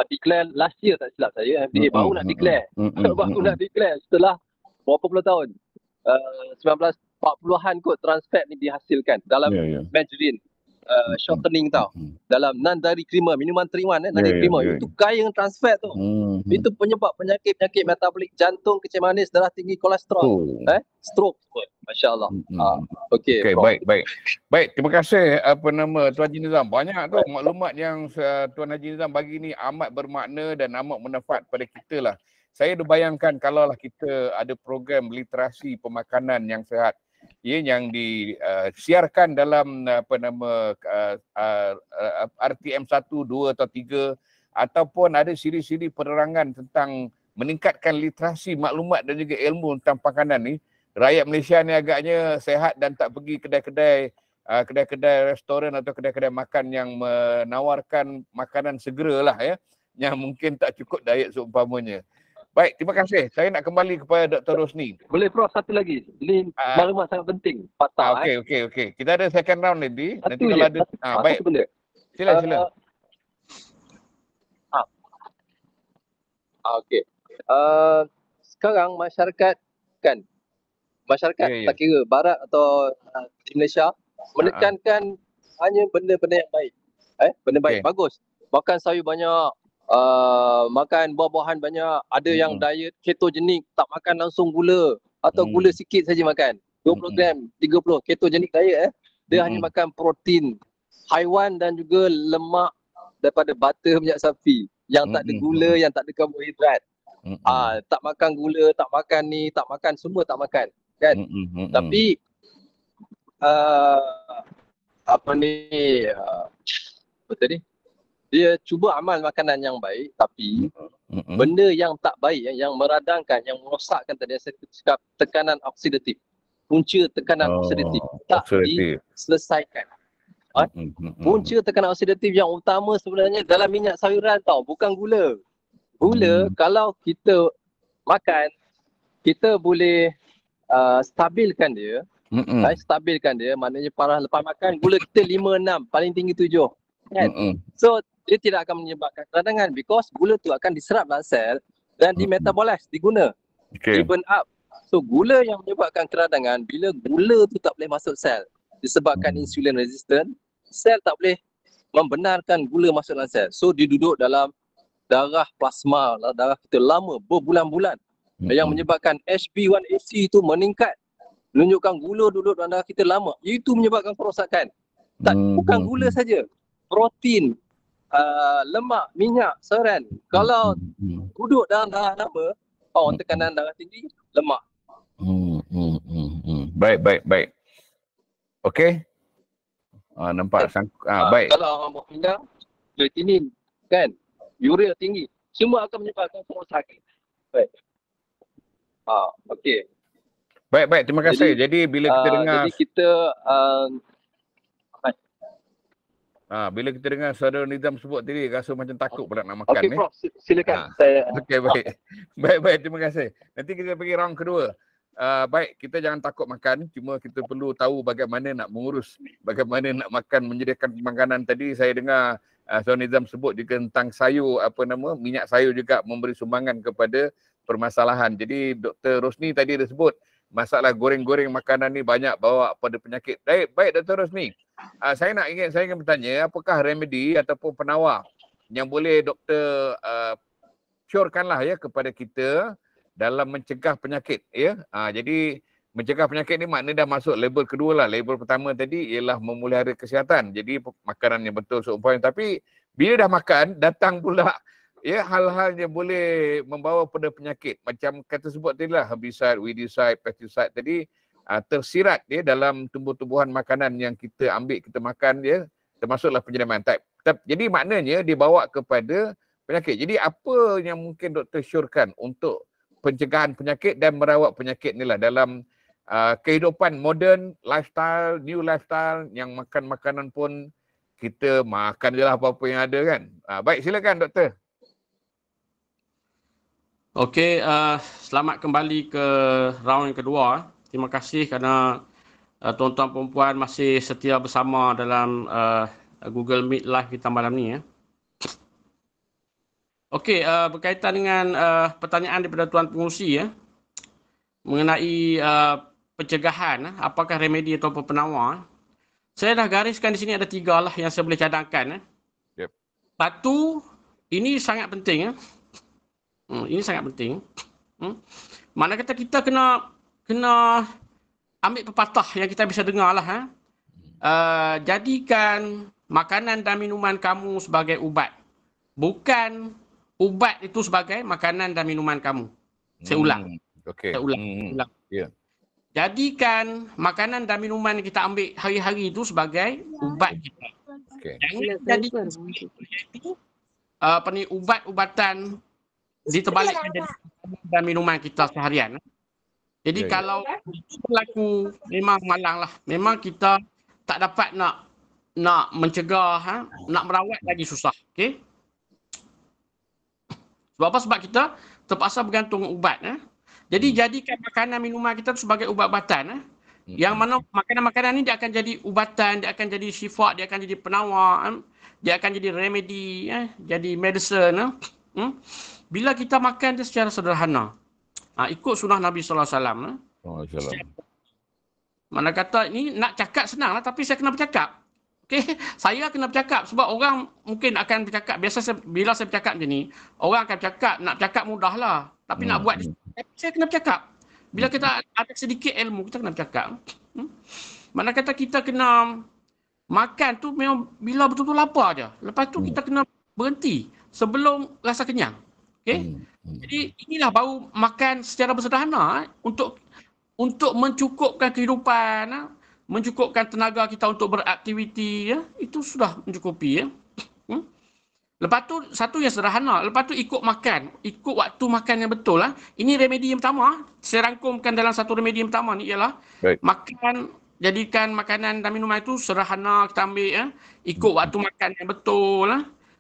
declare last year, tak silap saya. FDA baru nak declare. Baru nak declare setelah berapa puluh tahun. 1940-an kot trans fat ni dihasilkan dalam margarine. Shortening tau. Dalam non-dairy creamer, minuman 3-in-1 non-dairy creamer, itu kaya dengan trans fat tu. Itu penyebab penyakit-penyakit metabolik, jantung, kecil manis, darah tinggi, kolesterol, stroke pun. Masya-Allah. Okey, baik. Terima kasih Tuan Haji Nizam. Banyak tu maklumat yang Tuan Haji Nizam bagi ni amat bermakna dan amat manfaat pada kita lah. Saya dah bayangkan kalaulah kita ada program literasi pemakanan yang sihat, yang disiarkan dalam RTM 1, 2 atau 3, ataupun ada siri-siri penerangan tentang meningkatkan literasi maklumat dan juga ilmu tentang makanan ni, rakyat Malaysia ni agaknya sehat dan tak pergi kedai-kedai restoran atau kedai-kedai makan yang menawarkan makanan segera lah yang mungkin tak cukup diet seumpamanya. Baik, terima kasih. Saya nak kembali kepada Dr. Rosni. Boleh Prof, satu lagi. Ini maklumat sangat penting. Patah. Okey. Kita ada second round nanti. Nanti kalau ada baik. Sila. Okey. Sekarang masyarakat tak kira barat atau di Malaysia menekankan hanya benda-benda yang baik. Benda baik, bagus. Makan sayur banyak, makan buah-buahan banyak. Ada yang diet ketogenik, tak makan langsung gula atau gula sikit saja makan. 20 gram, 30 ketogenik diet. Dia hanya makan protein haiwan dan juga lemak daripada butter minyak sapi yang tak ada gula, yang tak ada karbohidrat. Tak makan gula, tak makan ni, tak makan, semua tak makan, kan? Tapi betul ni, dia cuba amal makanan yang baik, tapi benda yang tak baik, yang meradangkan, yang merosakkan tadi saya cakap, tekanan oksidatif, punca tekanan oksidatif tak diselesaikan. Punca tekanan oksidatif yang utama sebenarnya dalam minyak sayuran tau, bukan gula. Gula kalau kita makan, kita boleh stabilkan dia. Stabilkan dia, maknanya lepas makan gula kita 5-6, paling tinggi 7, kan? So dia tidak akan menyebabkan keradangan because gula tu akan diserap dalam sel dan dimetabolize, diguna, burn up. So gula yang menyebabkan keradangan bila gula tu tak boleh masuk sel disebabkan insulin resistant, sel tak boleh membenarkan gula masuk dalam sel. So dia duduk dalam darah plasma, darah kita lama, berbulan-bulan, yang menyebabkan HB1AC itu meningkat, menunjukkan gula duduk dalam darah kita lama. Itu menyebabkan kerosakan. Bukan gula saja, protein, lemak, minyak, sayuran. Kalau duduk dalam darah lama, tekanan darah tinggi, lemak. Baik. Okey. Nampak baik. Kalau mau pindah, creatinine kan, urea tinggi, semua akan menyebabkan semua sakit. Baik. Okey. Baik, terima kasih. Jadi bila kita dengar bila kita dengar saudara Nizam sebut tadi, rasa macam takut pula nak makan. Okey, Prof, silakan. Saya Okey, baik, terima kasih. Nanti kita pergi round kedua. Baik, kita jangan takut makan, cuma kita perlu tahu bagaimana nak mengurus, bagaimana nak makan, menyediakan makanan. Tadi saya dengar saudara Nizam sebut juga tentang sayur, minyak sayur juga memberi sumbangan kepada permasalahan. Jadi Dr. Rosni tadi ada sebut masalah goreng-goreng makanan ni banyak bawa pada penyakit. Baik Dr. Rosni. Saya ingin bertanya, apakah remedi ataupun penawar yang boleh doktor syorkanlah ya kepada kita dalam mencegah penyakit ya. Jadi mencegah penyakit ni maknanya dah masuk label kedua lah. Label pertama tadi ialah memelihara kesihatan. Jadi makanan yang betul seumpamanya, tapi bila dah makan datang pula ya hal-hal yang boleh membawa pada penyakit. Macam kata sebut tadi lah, herbicide, weedicide, pesticide tadi tersirat ya dalam tumbuh-tumbuhan makanan yang kita ambil, kita makan ya, termasuklah penyiraman. Jadi maknanya dibawa kepada penyakit. Jadi apa yang mungkin doktor syorkan untuk pencegahan penyakit dan merawat penyakit ni lah dalam kehidupan moden, lifestyle, new lifestyle yang makan makanan pun kita makan je lah apa-apa yang ada kan. Baik, silakan doktor. Okey, selamat kembali ke round yang kedua. Terima kasih kerana tuan-tuan perempuan masih setia bersama dalam Google Meet live kita malam ni ya. Okey, berkaitan dengan pertanyaan daripada tuan pengurusi ya, mengenai pencegahan, apakah remedi atau penawar. Saya dah gariskan di sini ada 3 lah yang saya boleh cadangkan. Yep. Satu, ini sangat penting ya. Ini sangat penting. Mana kata kita kena ambil pepatah yang kita bisa dengar lah. Jadikan makanan dan minuman kamu sebagai ubat. Bukan ubat itu sebagai makanan dan minuman kamu. Saya ulang. Okay. Saya ulang. Yeah. Jadikan makanan dan minuman yang kita ambil hari-hari itu sebagai ubat kita. Okay. Jangan jadikan itu ubat-ubatan diterbalikkan jadi makanan dan minuman kita seharian. Jadi kalau itu berlaku memang malang lah. Memang kita tak dapat nak mencegah, nak merawat lagi susah. Okay? Sebab apa? Sebab kita terpaksa bergantung ubat. Jadi jadikan makanan minuman kita sebagai ubat-ubatan. Yang mana makanan-makanan ni dia akan jadi ubatan, dia akan jadi syifa, dia akan jadi penawar, dia akan jadi remedi, jadi medicine. Bila kita makan dia secara sederhana. Ikut sunnah Nabi sallallahu alaihi wasallam. Mana kata ni nak cakap senang lah, tapi saya kena bercakap. Okey, saya kena bercakap sebab orang mungkin akan bercakap. Bila saya bercakap macam ni, orang akan bercakap, nak bercakap mudah lah. Tapi nak buat, saya kena bercakap. Bila kita ada sedikit ilmu, kita kena bercakap. Mana kata kita kena makan tu memang bila betul-betul lapar je. Lepas tu kita kena berhenti sebelum rasa kenyang. Okey? Jadi inilah baru makan secara bersederhana untuk mencukupkan kehidupan, mencukupkan tenaga kita untuk beraktiviti, ya, itu sudah mencukupi. Ya. Lepas tu satu yang sederhana, lepas tu ikut makan, ikut waktu makan yang betul. Ini remedi yang pertama, saya rangkumkan dalam satu remedi yang pertama ni ialah makan, jadikan makanan dan minuman itu sederhana kita ambil, ya, ikut waktu makan yang betul.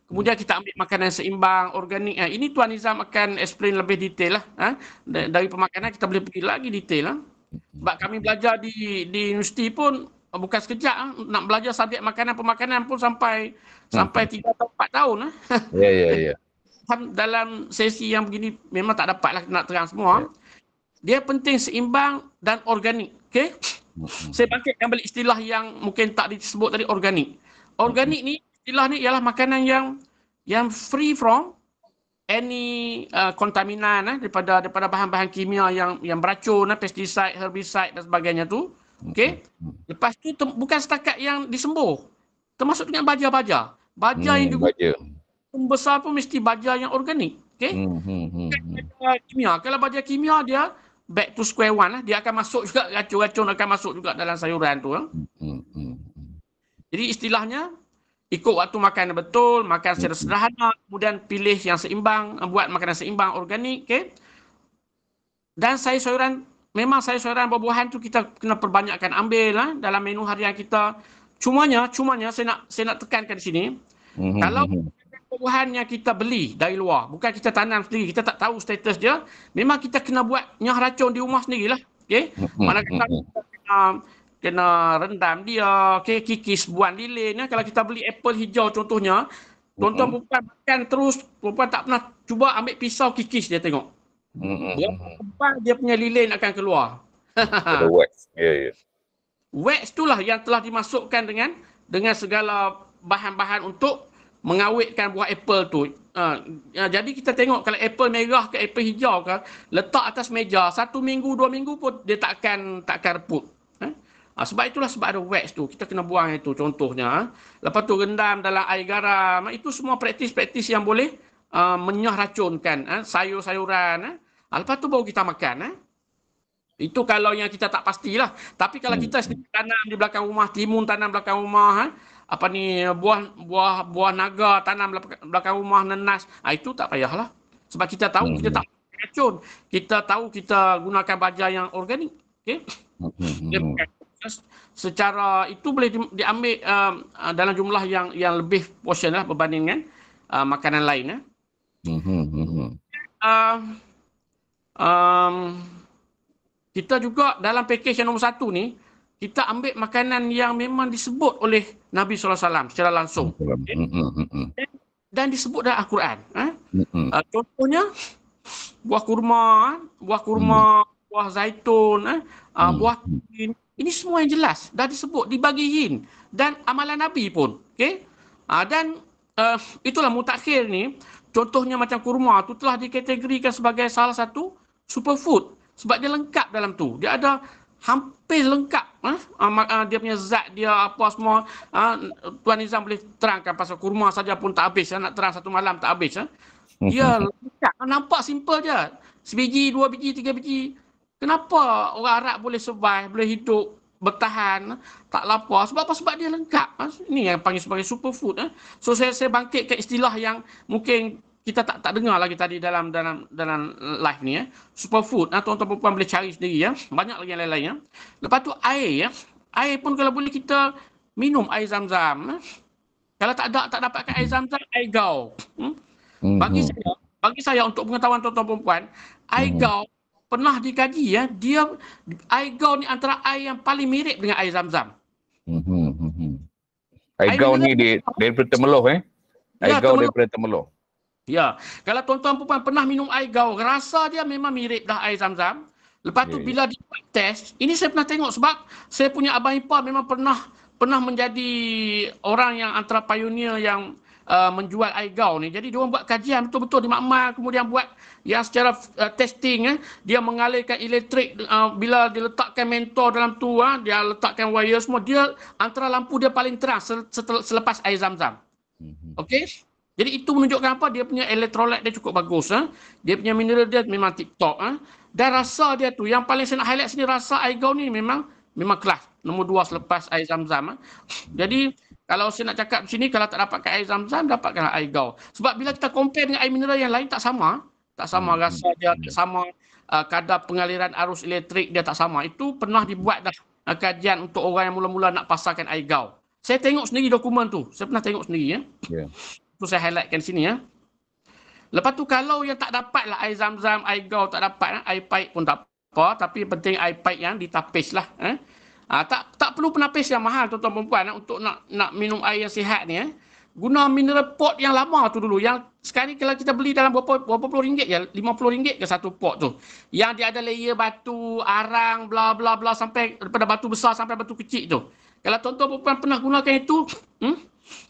Kemudian kita ambil makanan seimbang, organik. Ini Tuan Nizam akan explain lebih detail lah. Dari pemakanan kita boleh pergi lagi detail. Sebab kami belajar di universiti pun bukan sekejap. Nak belajar subjek makanan-pemakanan pun sampai 3 atau 4 tahun. Ya. Dalam sesi yang begini memang tak dapatlah nak terang semua. Dia penting seimbang dan organik. Okay? Saya bangkitkan balik istilah yang mungkin tak disebut tadi, organik. Organik ni, istilah ni ialah makanan yang free from any kontaminan daripada bahan-bahan kimia yang beracun, pesticide, herbicide dan sebagainya tu. Okey. Lepas tu bukan setakat yang disembuh. Termasuk dengan baja-baja. Baja yang juga besar pun mesti baja yang organik. Okey. Baja kimia. Kalau baja kimia dia back to square one lah. Dia akan masuk juga, racun-racun akan masuk juga dalam sayuran tu. Jadi istilahnya, ikut waktu makan betul, makan secara sederhana, kemudian pilih yang seimbang, buat makanan seimbang, organik. Okay? Dan sayur-sayuran, memang sayur-sayuran buah-buahan tu kita kena perbanyakkan ambil lah, dalam menu harian kita. Cumanya saya nak tekankan di sini, kalau buah-buahan yang kita beli dari luar, bukan kita tanam sendiri, kita tak tahu status dia, memang kita kena buat nyah racun di rumah sendirilah. Okey. Manakala kita kena rendam dia, okey, kikis buah lilin ya. Kalau kita beli apple hijau contohnya, tuan-tuan perempuan makan terus, perempuan tak pernah cuba ambil pisau kikis dia tengok. Dia punya lilin akan keluar. Ada wax. Wax itulah yang telah dimasukkan dengan segala bahan-bahan untuk mengawetkan buah apple tu. Jadi kita tengok kalau apple merah ke apple hijau ke, letak atas meja 1 minggu 2 minggu pun dia takkan reput. Sebab itulah sebab ada wax tu. Kita kena buang itu contohnya. Lepas tu rendam dalam air garam. Itu semua praktis-praktis yang boleh menyah racunkan sayur-sayuran. Lepas tu baru kita makan. Itu kalau yang kita tak pastilah. Tapi kalau kita sendiri tanam di belakang rumah, timun tanam belakang rumah, buah naga tanam belakang rumah, nenas, itu tak payahlah. Sebab kita tahu kita tak racun. Kita tahu kita gunakan baja yang organik. Okey. Secara itu boleh diambil dalam jumlah yang lebih portion lah berbanding dengan makanan lain. Kita juga dalam package yang nombor 1 ni, kita ambil makanan yang memang disebut oleh Nabi SAW secara langsung. Dan disebut dalam Al-Quran. Contohnya, buah kurma, buah zaitun, buah tin. Ini semua yang jelas. Dah disebut, dibagiin. Dan amalan Nabi pun. Okay? Dan itulah mutakhir ni, contohnya macam kurma tu telah dikategorikan sebagai salah satu superfood. Sebab dia lengkap dalam tu. Dia ada hampir lengkap. Dia punya zat, dia apa semua. Tuan Nizam boleh terangkan pasal kurma saja pun tak habis. Nak terang 1 malam tak habis. Dia lengkap. Nampak simple je. Sebiji, 2 biji, 3 biji. Kenapa orang Arab boleh survive, boleh hidup, bertahan, tak lapar? Sebab apa? Sebab dia lengkap. Ini yang panggil sebagai superfood. So saya bangkit ke istilah yang mungkin kita tak dengar lagi tadi dalam live ni. Superfood. Tuan-tuan perempuan boleh cari sendiri. Banyak lagi yang lain-lain. Lepas tu air. Air pun kalau boleh kita minum air zam-zam. Kalau tak dapatkan air zam-zam, air gau. Bagi saya untuk pengetahuan tuan-tuan perempuan, air gau pernah dikaji dia air gau ni antara air yang paling mirip dengan air zam-zam. Air gau ni daripada Temeloh Air gau daripada Temeloh. Ya, kalau tuan-tuan perempuan pernah minum air gau, rasa dia memang mirip dah air zam-zam. Lepas tu bila dibuat test, ini saya pernah tengok sebab saya punya abang ipar memang pernah menjadi orang yang antara pioneer yang menjual air gau ni. Jadi diorang buat kajian betul-betul di makmal, kemudian buat yang secara testing, dia mengalirkan elektrik, bila diletakkan mentor dalam tu, dia letakkan wire semua, dia antara lampu dia paling terang selepas air zam-zam. Okey? Jadi itu menunjukkan apa? Dia punya elektrolit dia cukup bagus. Dia punya mineral dia memang tip-top. Dan rasa dia tu, yang paling saya nak highlight sini, rasa air gau ni memang kelas. Nombor 2 selepas air zam-zam. Jadi kalau saya nak cakap di sini, kalau tak dapatkan air zam-zam, dapatkanlah air gau. Sebab bila kita compare dengan air mineral yang lain, tak sama. Tak sama rasa dia, tak sama kadar pengaliran arus elektrik dia tak sama. Itu pernah dibuat dah kajian untuk orang yang mula-mula nak pasarkan air gau. Saya tengok sendiri dokumen tu. Saya pernah tengok sendiri. Itu saya highlightkan sini. Lepas tu kalau yang tak dapat lah air zam-zam, air gau tak dapat, air paip pun tak apa. Tapi penting air paip yang ditapis lah. Tak perlu penapis yang mahal tuan-tuan perempuan untuk nak minum air yang sihat ni. Guna mineral pot yang lama tu dulu. Yang sekarang kalau kita beli dalam berapa puluh ringgit je, RM50 ke satu pot tu. Yang dia ada layer batu, arang, bla bla bla, sampai daripada batu besar sampai batu kecil tu. Kalau tuan-tuan perempuan pernah gunakan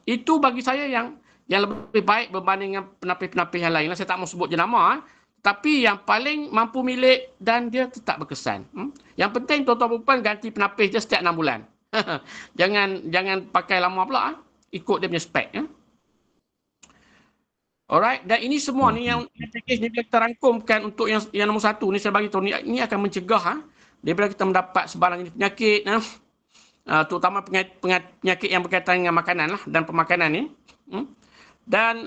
itu bagi saya yang lebih baik berbanding dengan penapis-penapis yang lain. Saya tak mau sebut jenama. Tapi yang paling mampu milik dan dia tetap berkesan. Yang penting tuan-tuan perempuan ganti penapis dia setiap 6 bulan. jangan pakai lama pula. Ikut dia punya spek. Alright, dan ini semua ni yang package ni bila kita rangkumkan untuk yang nombor 1 ni saya bagi tahu ni akan mencegah daripada kita mendapat sebarang jenis penyakit terutama penyakit yang berkaitan dengan makanan lah dan pemakanan ni. Dan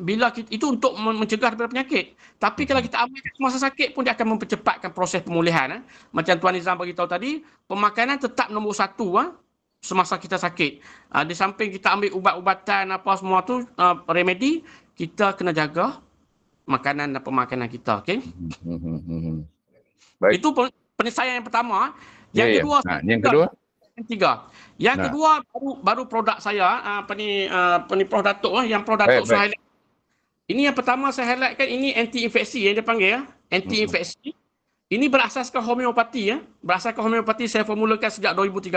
bila kita, itu untuk mencegah daripada penyakit. Tapi kalau kita amalkan semasa sakit pun dia akan mempercepatkan proses pemulihan. Macam Tuan Nizam bagi tahu tadi, pemakanan tetap nombor 1 semasa kita sakit. Di samping kita ambil ubat-ubatan apa semua tu remedi, kita kena jaga makanan dan pemakanan kita, okey? Baik. Itu penyelesaian yang pertama. Yang kedua, Yang kedua baru produk saya Prof Datuk yang Prof Datuk saya highlight. Ini yang pertama saya highlightkan, ini anti-infeksi yang dia panggil anti-infeksi. Ini berasaskan homeopati Berasaskan homeopati saya formulakan sejak 2013.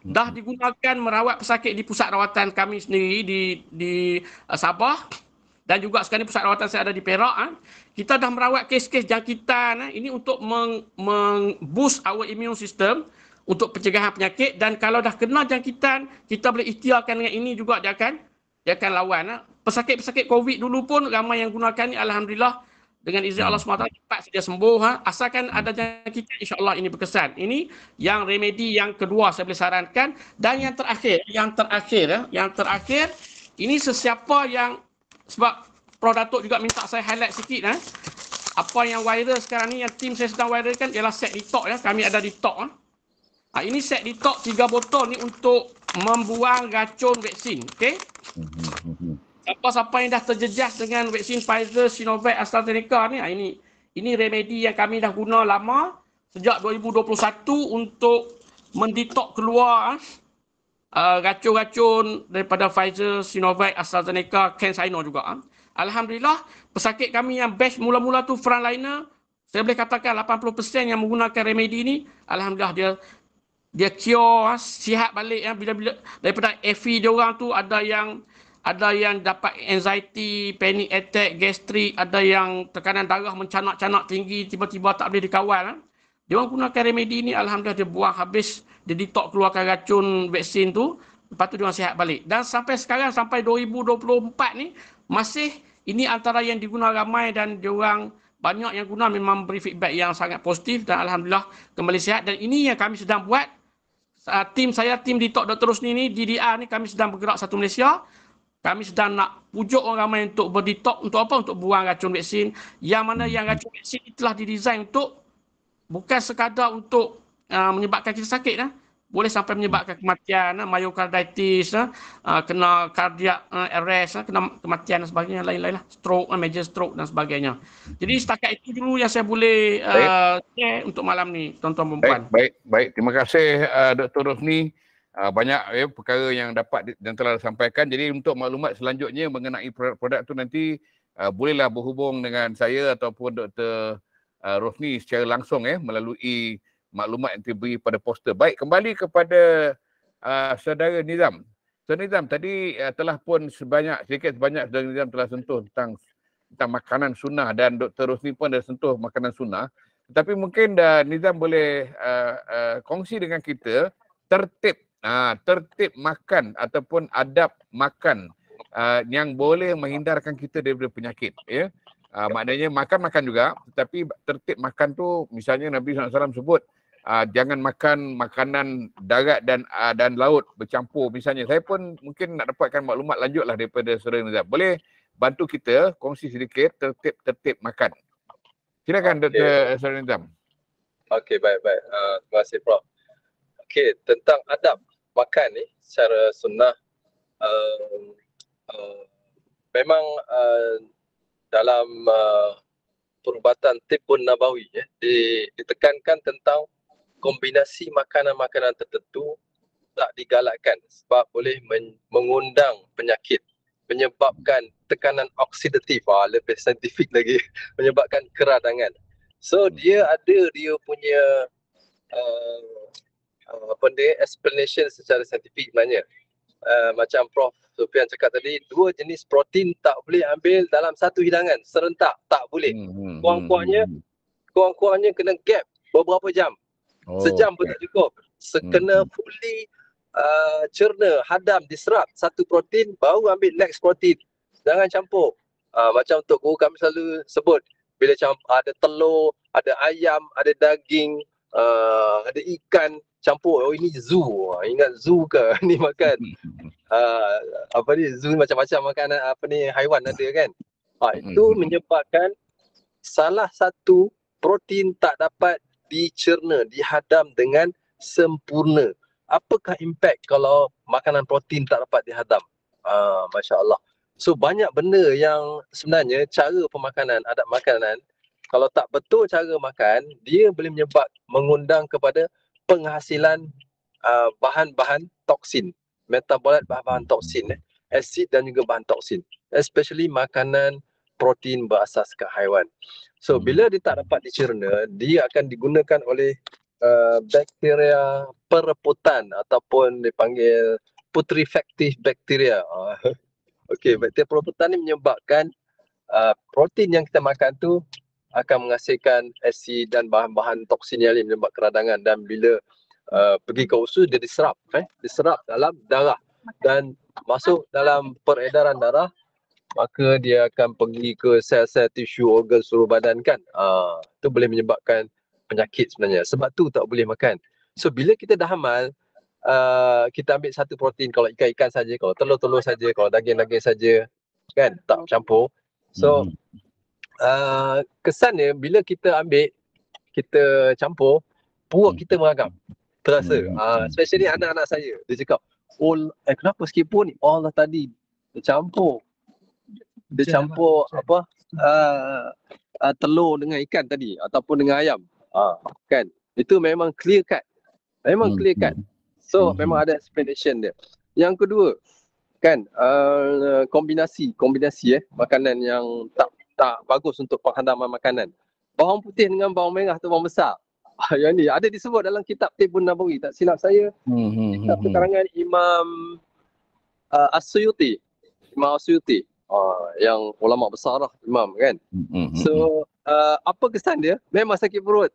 Dah digunakan merawat pesakit di pusat rawatan kami sendiri di Sabah. Dan juga sekarang pusat rawatan saya ada di Perak. Kita dah merawat kes-kes jangkitan ini untuk boost our immune system untuk pencegahan penyakit. Dan kalau dah kena jangkitan, kita boleh ikhtiarkan dengan ini juga dia akan lawan. Pesakit-pesakit COVID dulu pun ramai yang gunakan ni, alhamdulillah dengan izin Allah SWT cepat sedia sembuh. Asalkan ada jangkitan, insya-Allah ini berkesan. Ini yang remedi yang kedua saya boleh sarankan. Dan yang terakhir ini sesiapa yang, sebab Prof Datuk juga minta saya highlight sikit apa yang viral sekarang ni, yang tim saya sedang viralkan ialah set detox kami ada detox ini set detox 3 botol ni untuk membuang racun vaksin, okey. Siapa-siapa yang dah terjejas dengan vaksin Pfizer, Sinovac, AstraZeneca ni ini remedi yang kami dah guna lama sejak 2021 untuk mendetok keluar racun-racun daripada Pfizer, Sinovac, AstraZeneca, CanSino juga. Alhamdulillah, pesakit kami yang batch mula-mula tu frontliner, saya boleh katakan 80% yang menggunakan remedi ni, alhamdulillah dia cure, sihat balik bila daripada FE dia orang tu ada yang dapat anxiety, panic attack, gastrik, ada yang tekanan darah mencanak-canak tinggi, tiba-tiba tak boleh dikawal. Dia orang gunakan remedi ni, alhamdulillah dia buang habis, dia detox keluarkan racun vaksin tu, lepas tu dia orang sihat balik. Dan sampai sekarang, sampai 2024 ni, masih ini antara yang diguna ramai dan dia orang banyak yang guna, memang beri feedback yang sangat positif dan alhamdulillah kembali sihat. Dan ini yang kami sedang buat. Tim Detox Dr. Rosni ni, DDR ni, kami sedang bergerak satu Malaysia. Kami sedang nak pujuk orang ramai untuk berdetox, untuk apa? Untuk buang racun vaksin. Yang mana yang racun vaksin telah didesain untuk bukan sekadar untuk menyebabkan kita sakit. Boleh sampai menyebabkan kematian, myocarditis, kena cardiac arrest, kena kematian dan sebagainya, lain-lain lah. Stroke, major stroke dan sebagainya. Jadi setakat itu dulu yang saya boleh share untuk malam ni, tuan-tuan dan puan. Baik. Terima kasih Dr. Rosni. Banyak perkara yang dapat dan telah disampaikan. Jadi untuk maklumat selanjutnya mengenai produk tu nanti bolehlah berhubung dengan saya ataupun Dr. Rosni secara langsung melalui maklumat yang diberi pada poster. Baik, kembali kepada saudara Nizam. Saudara Nizam, tadi telah pun sedikit sebanyak saudara Nizam telah sentuh tentang makanan sunnah dan Dr. Rosni pun dah sentuh makanan sunnah. Tetapi mungkin Nizam boleh kongsi dengan kita tertib makan ataupun adab makan yang boleh menghindarkan kita daripada penyakit. Maknanya makan juga, tetapi tertib makan tu misalnya Nabi SAW sebut jangan makan makanan darat dan laut bercampur misalnya. Saya pun mungkin nak dapatkan maklumat lanjutlah daripada Saudara Nizam. Boleh bantu kita kongsi sedikit tertib makan. Silakan Dr. Saudara Nizam. Okey, baik. Terima kasih Prof. Okey, tentang adab makan ni secara sunnah memang dalam perubatan Tibbun Nabawi ditekankan tentang kombinasi makanan-makanan tertentu tak digalakkan sebab boleh mengundang penyakit, menyebabkan tekanan oksidatif, lebih saintifik lagi, menyebabkan keradangan. So dia punya explanation secara saintifik sebenarnya. Macam Prof Sufian cakap tadi, 2 jenis protein tak boleh ambil dalam satu hidangan serentak, tak boleh. Kurang-kurangnya kena gap beberapa jam. Sejam pun tak cukup. Kena fully cerna, hadam, diserap satu protein, baru ambil next protein. Jangan campur. Macam untuk guru kami selalu sebut, bila ada telur, ada ayam, ada daging, ada ikan campur. Oh, ini zoo. Ingat zoo ke? Ni makan zoo macam-macam makanan haiwan ada kan. Itu menyebabkan salah satu protein tak dapat dicerna, dihadam dengan sempurna. Apakah impact kalau makanan protein tak dapat dihadam? Masya Allah. So banyak benda yang sebenarnya cara pemakanan, adat makanan, kalau tak betul cara makan, dia boleh mengundang kepada penghasilan bahan-bahan toksin, metabolit bahan-bahan toksin, asid dan juga bahan toksin, especially makanan protein berasaskan haiwan. So bila dia tak dapat dicerna, dia akan digunakan oleh bakteria perebutan ataupun dipanggil putrefactive bacteria. Okey, bakteria perebutan ni menyebabkan protein yang kita makan tu akan menghasilkan asid dan bahan-bahan toksin yang menyebabkan keradangan, dan bila pergi ke usus dia diserap dalam darah dan masuk dalam peredaran darah, maka dia akan pergi ke sel-sel tisu organ seluruh badan kan. Itu boleh menyebabkan penyakit sebenarnya. Sebab tu tak boleh makan. So bila kita dah hamal, kita ambil satu protein, kalau ikan-ikan saja, kalau telur-telur saja, kalau daging-daging saja, kan, tak campur. So kesannya bila kita ambil, kita campur, perut kita meragam. Terasa. Especially anak-anak saya, dia cakap, kenapa sikit pun ni? Allah tadi dia campur telur dengan ikan tadi ataupun dengan ayam. Kan, itu memang clear cut. So memang ada explanation dia. Yang kedua kan, kombinasi makanan yang tak bagus untuk penghadaman makanan. Bawang putih dengan bawang merah atau bawang besar. Yang ni ada disebut dalam kitab Tibbun Nabawi, tak silap saya. Kitab karangan Imam As-Suyuti. Yang ulama besar lah, imam kan. So apa kesan dia? Memang sakit perut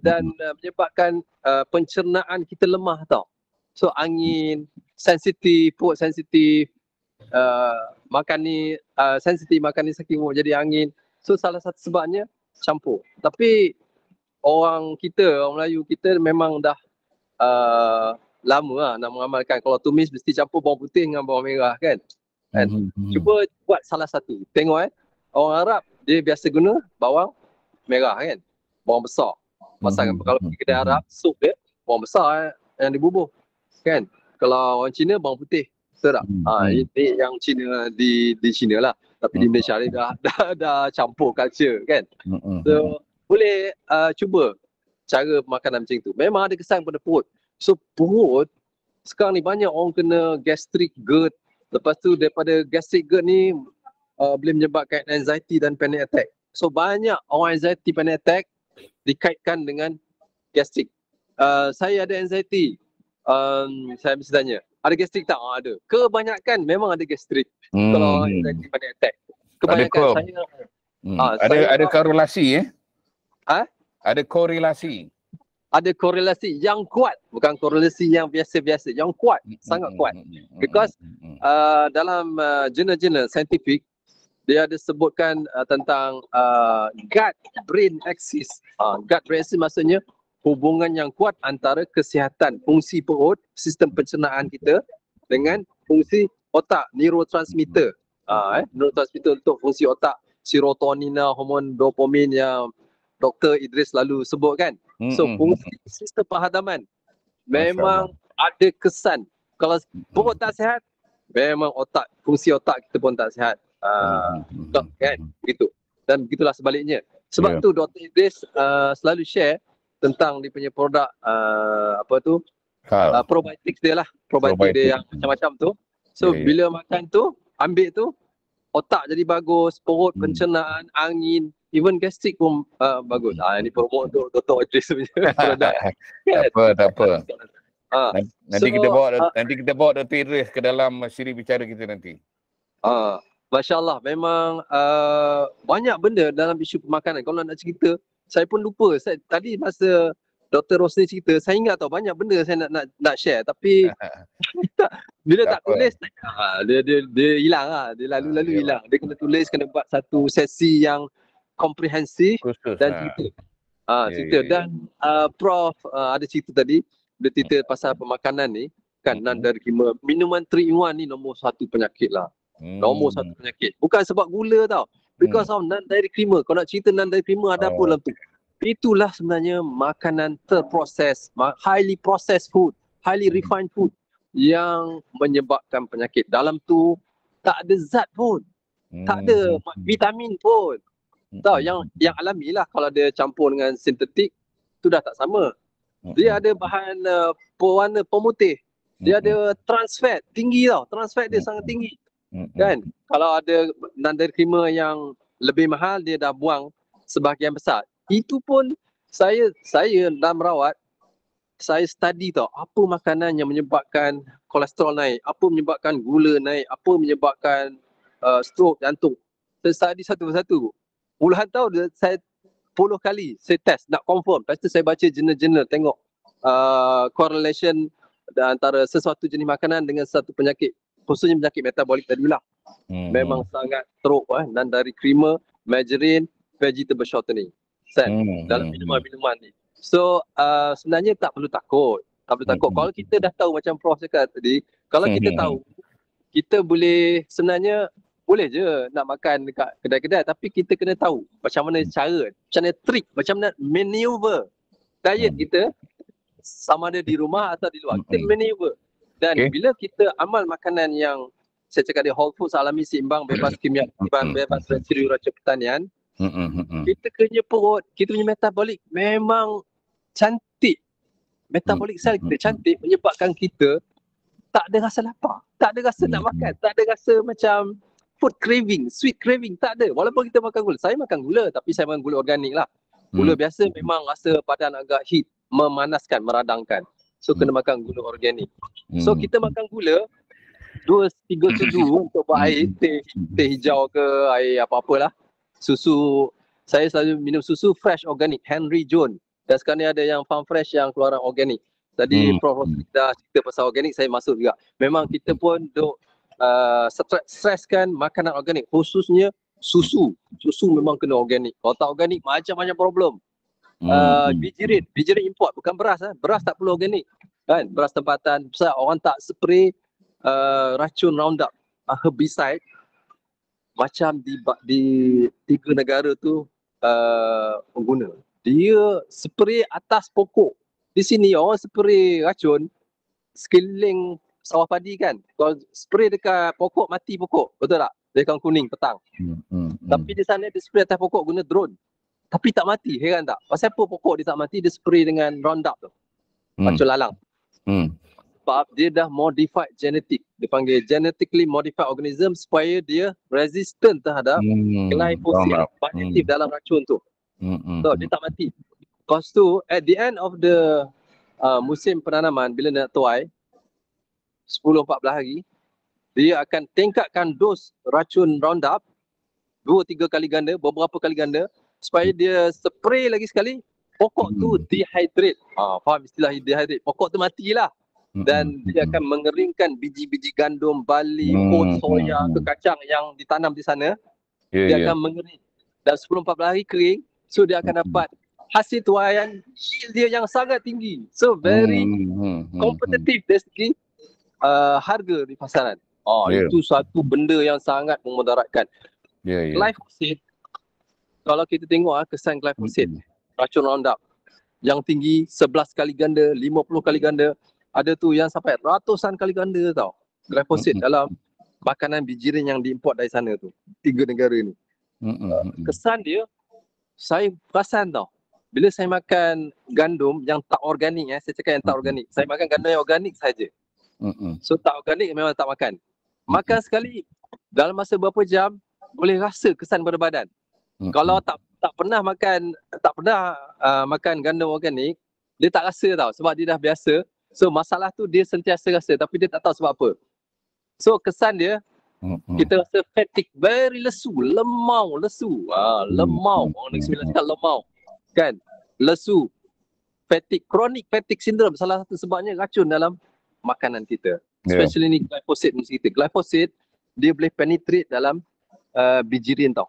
dan menyebabkan pencernaan kita lemah tau. So angin, sensitif, perut sensitif, makan ni sakit perut jadi angin. So salah satu sebabnya campur. Tapi orang Melayu kita memang dah lama lah nak mengamalkan, kalau tumis mesti campur bawang putih dengan bawang merah kan. Cuba buat salah satu. Tengok orang Arab dia biasa guna bawang merah kan, bawang besar. Pasal kalau pergi kedai Arab, sup dia bawang besar yang dibubuh kan. Kalau orang Cina bawang putih. Betul tak? Ini yang Cina di Cina lah. Tapi di Malaysia ni dah campur culture kan. So boleh cuba cara makanan macam tu. Memang ada kesan pada perut. So perut sekarang ni banyak orang kena gastric GERD. Lepas tu daripada gastric GERD ni boleh menyebabkan anxiety dan panic attack. So banyak orang anxiety, panic attack dikaitkan dengan gastric. Saya ada anxiety. Saya mesti tanya, ada gastric tak? Ada. Kebanyakan memang ada gastric. Kalau anxiety, panic attack. Kebanyakan ada korelasi Ada korelasi. Ada korelasi yang kuat, bukan korelasi yang biasa-biasa, yang kuat, sangat kuat. Because dalam jurnal-jurnal saintifik, dia ada sebutkan tentang gut-brain axis. Gut-brain axis maksudnya hubungan yang kuat antara kesihatan fungsi perut, sistem pencernaan kita dengan fungsi otak, neurotransmitter. Neurotransmitter untuk fungsi otak, serotonin, hormon dopamin yang Dr. Idris selalu sebut kan. So fungsi sistem penghadaman memang ada kesan. Kalau perut tak sihat, memang fungsi otak kita pun tak sihat. Kan, begitu. Dan begitulah sebaliknya. Sebab tu Dr. Idris selalu share tentang dia punya produk probiotics dia lah. Probiotik dia yang macam-macam tu. So bila makan tu, ambil tu, otak jadi bagus, perut, pencernaan, angin, even gastric pun bagus. Ini promote untuk Dr. Idris punya produk. Tak apa. Nanti kita bawa Dr. Idris ke dalam siri bicara kita nanti. Masya Allah, memang banyak benda dalam isu pemakanan. Kalau nak cerita, saya pun lupa. Tadi masa Dr. Rosni cerita, saya ingat tahu banyak benda saya nak share. Tapi Bila Tak tak tulis, dia hilang lah. Dia lalu-lalu yalah. hilang. Dia kena tulis, kena buat satu sesi yang komprehensif Khusus dan lah. cerita. Ya, Cerita. ya, ya. Dan Prof ada cerita tadi, dia cerita pasal pemakanan ni, kan, non dari khema. Minuman 3-in-1 ni nombor satu penyakit lah. Nombor satu penyakit. Bukan sebab gula tau. Because of non-dairy creamer. Kalau nak cerita non-dairy creamer, ada apa dalam tu? Itulah sebenarnya makanan terproses, highly processed food, highly refined food yang menyebabkan penyakit. Dalam tu tak ada zat pun. Tak ada vitamin pun. Tahu yang alami lah. Kalau dia campur dengan sintetik, tu dah tak sama. Dia ada bahan pewarna pemutih. Dia ada trans fat tinggi tau. Trans fat dia sangat tinggi. Kan? Kalau ada non-dairy creamer yang lebih mahal, dia dah buang sebahagian besar. Itu pun saya dalam merawat, saya study tau, apa makanan yang menyebabkan kolesterol naik, apa menyebabkan gula naik, apa menyebabkan stroke jantung. Saya study satu persatu. Puluhan tahun saya 10 kali saya test nak confirm. Lepas tu saya baca jurnal-jurnal, tengok correlation antara sesuatu jenis makanan dengan satu penyakit, khususnya penyakit metabolik tadi lah. Memang sangat teruk non-dairy creamer, margarine, vegetable shortening dalam minuman-minuman ni. So sebenarnya tak perlu takut. Tak perlu takut. Kalau kita dah tahu, macam Prof cakap tadi, kalau kita tahu, kita boleh, sebenarnya boleh je nak makan dekat kedai-kedai, tapi kita kena tahu macam mana cara, macam mana trik, macam mana maneuver diet kita, sama ada di rumah atau di luar. Kita maneuver. Dan bila kita amal makanan yang saya cakap dia whole food, alami, seimbang, bebas kimia, bebas residu racun pertanian, kita punya perut, kita punya metabolik memang cantik. Metabolik sel kita cantik, menyebabkan kita tak ada rasa lapar, tak ada rasa nak makan, tak ada rasa macam food craving, sweet craving, tak ada. Walaupun kita makan gula, saya makan gula, tapi saya makan gula organik lah. Gula biasa memang rasa badan agak heat, memanaskan, meradangkan. So kena makan gula organik. So kita makan gula 2-3 sudu untuk buat air, teh hijau ke, air apa-apalah. Susu, saya selalu minum susu fresh organik, Henry John. Dan sekarang ni ada yang farm fresh yang keluaran organik. Tadi Prof dah cerita pasal organik, saya masuk juga. Memang kita pun duk streskan makanan organik, khususnya susu. Susu memang kena organik. Kalau tak organik, macam-macam problem. Bijirin import, bukan beras. Beras tak perlu organik. Kan? Beras tempatan. Sebab orang tak spray racun Roundup, herbicide, macam di 3 negara tu pengguna. Dia spray atas pokok. Di sini orang spray racun sekeliling sawah padi kan. Kalau spray dekat pokok, mati pokok. Betul tak? Dia akan kuning petang. Tapi di sana dia spray atas pokok guna drone. Tapi tak mati, heran tak? Pasal apa pokok dia tak mati, dia spray dengan Roundup tu. Racun lalang. Sebab dia dah modified genetik. Dia panggil genetically modified organism supaya dia resistant terhadap glyphosate, aktif dalam racun tu. So dia tak mati. Lepas tu at the end of the musim penanaman, bila nak tuai 10-14 hari, dia akan tingkatkan dos racun Roundup 2-3 kali ganda, beberapa kali ganda, supaya dia spray lagi sekali, pokok tu dehydrate. Faham istilah dehydrate? Pokok tu matilah. Dan dia akan mengeringkan biji-biji gandum, barley, oat, soya, ke kacang yang ditanam di sana. Dia akan mengering. Dan 10-14 hari kering, so dia akan dapat hasil tuaian, yield dia yang sangat tinggi. So very competitive dari segi harga di pasaran. Itu satu benda yang sangat memudaratkan. Glyphosate, kalau kita tengok kesan glyphosate, racun Roundup yang tinggi 11 kali ganda, 50 kali ganda, ada tu yang sampai ratusan kali ganda tau. Glyphosate dalam makanan bijirin yang diimport dari sana tu, 3 negara ni. Kesan dia, saya perasan tau, bila saya makan gandum yang tak organik, saya cakap yang tak organik, saya makan gandum yang organik saja. So tak organik memang tak makan. Makan sekali, dalam masa berapa jam, boleh rasa kesan pada badan. Kalau tak pernah makan gandum organik, dia tak rasa tau, sebab dia dah biasa. So masalah tu dia sentiasa rasa, tapi dia tak tahu sebab apa. So kesan dia, kita rasa fatigue, very lesu, lemau, lesu. Lemau, orang Negeri Sembilan cakap lemau. Kan? Lesu. Fatigue, chronic fatigue syndrome, salah satu sebabnya racun dalam makanan kita. Especially ni glyphosate mesti kita. Glyphosate dia boleh penetrate dalam biji rin tau.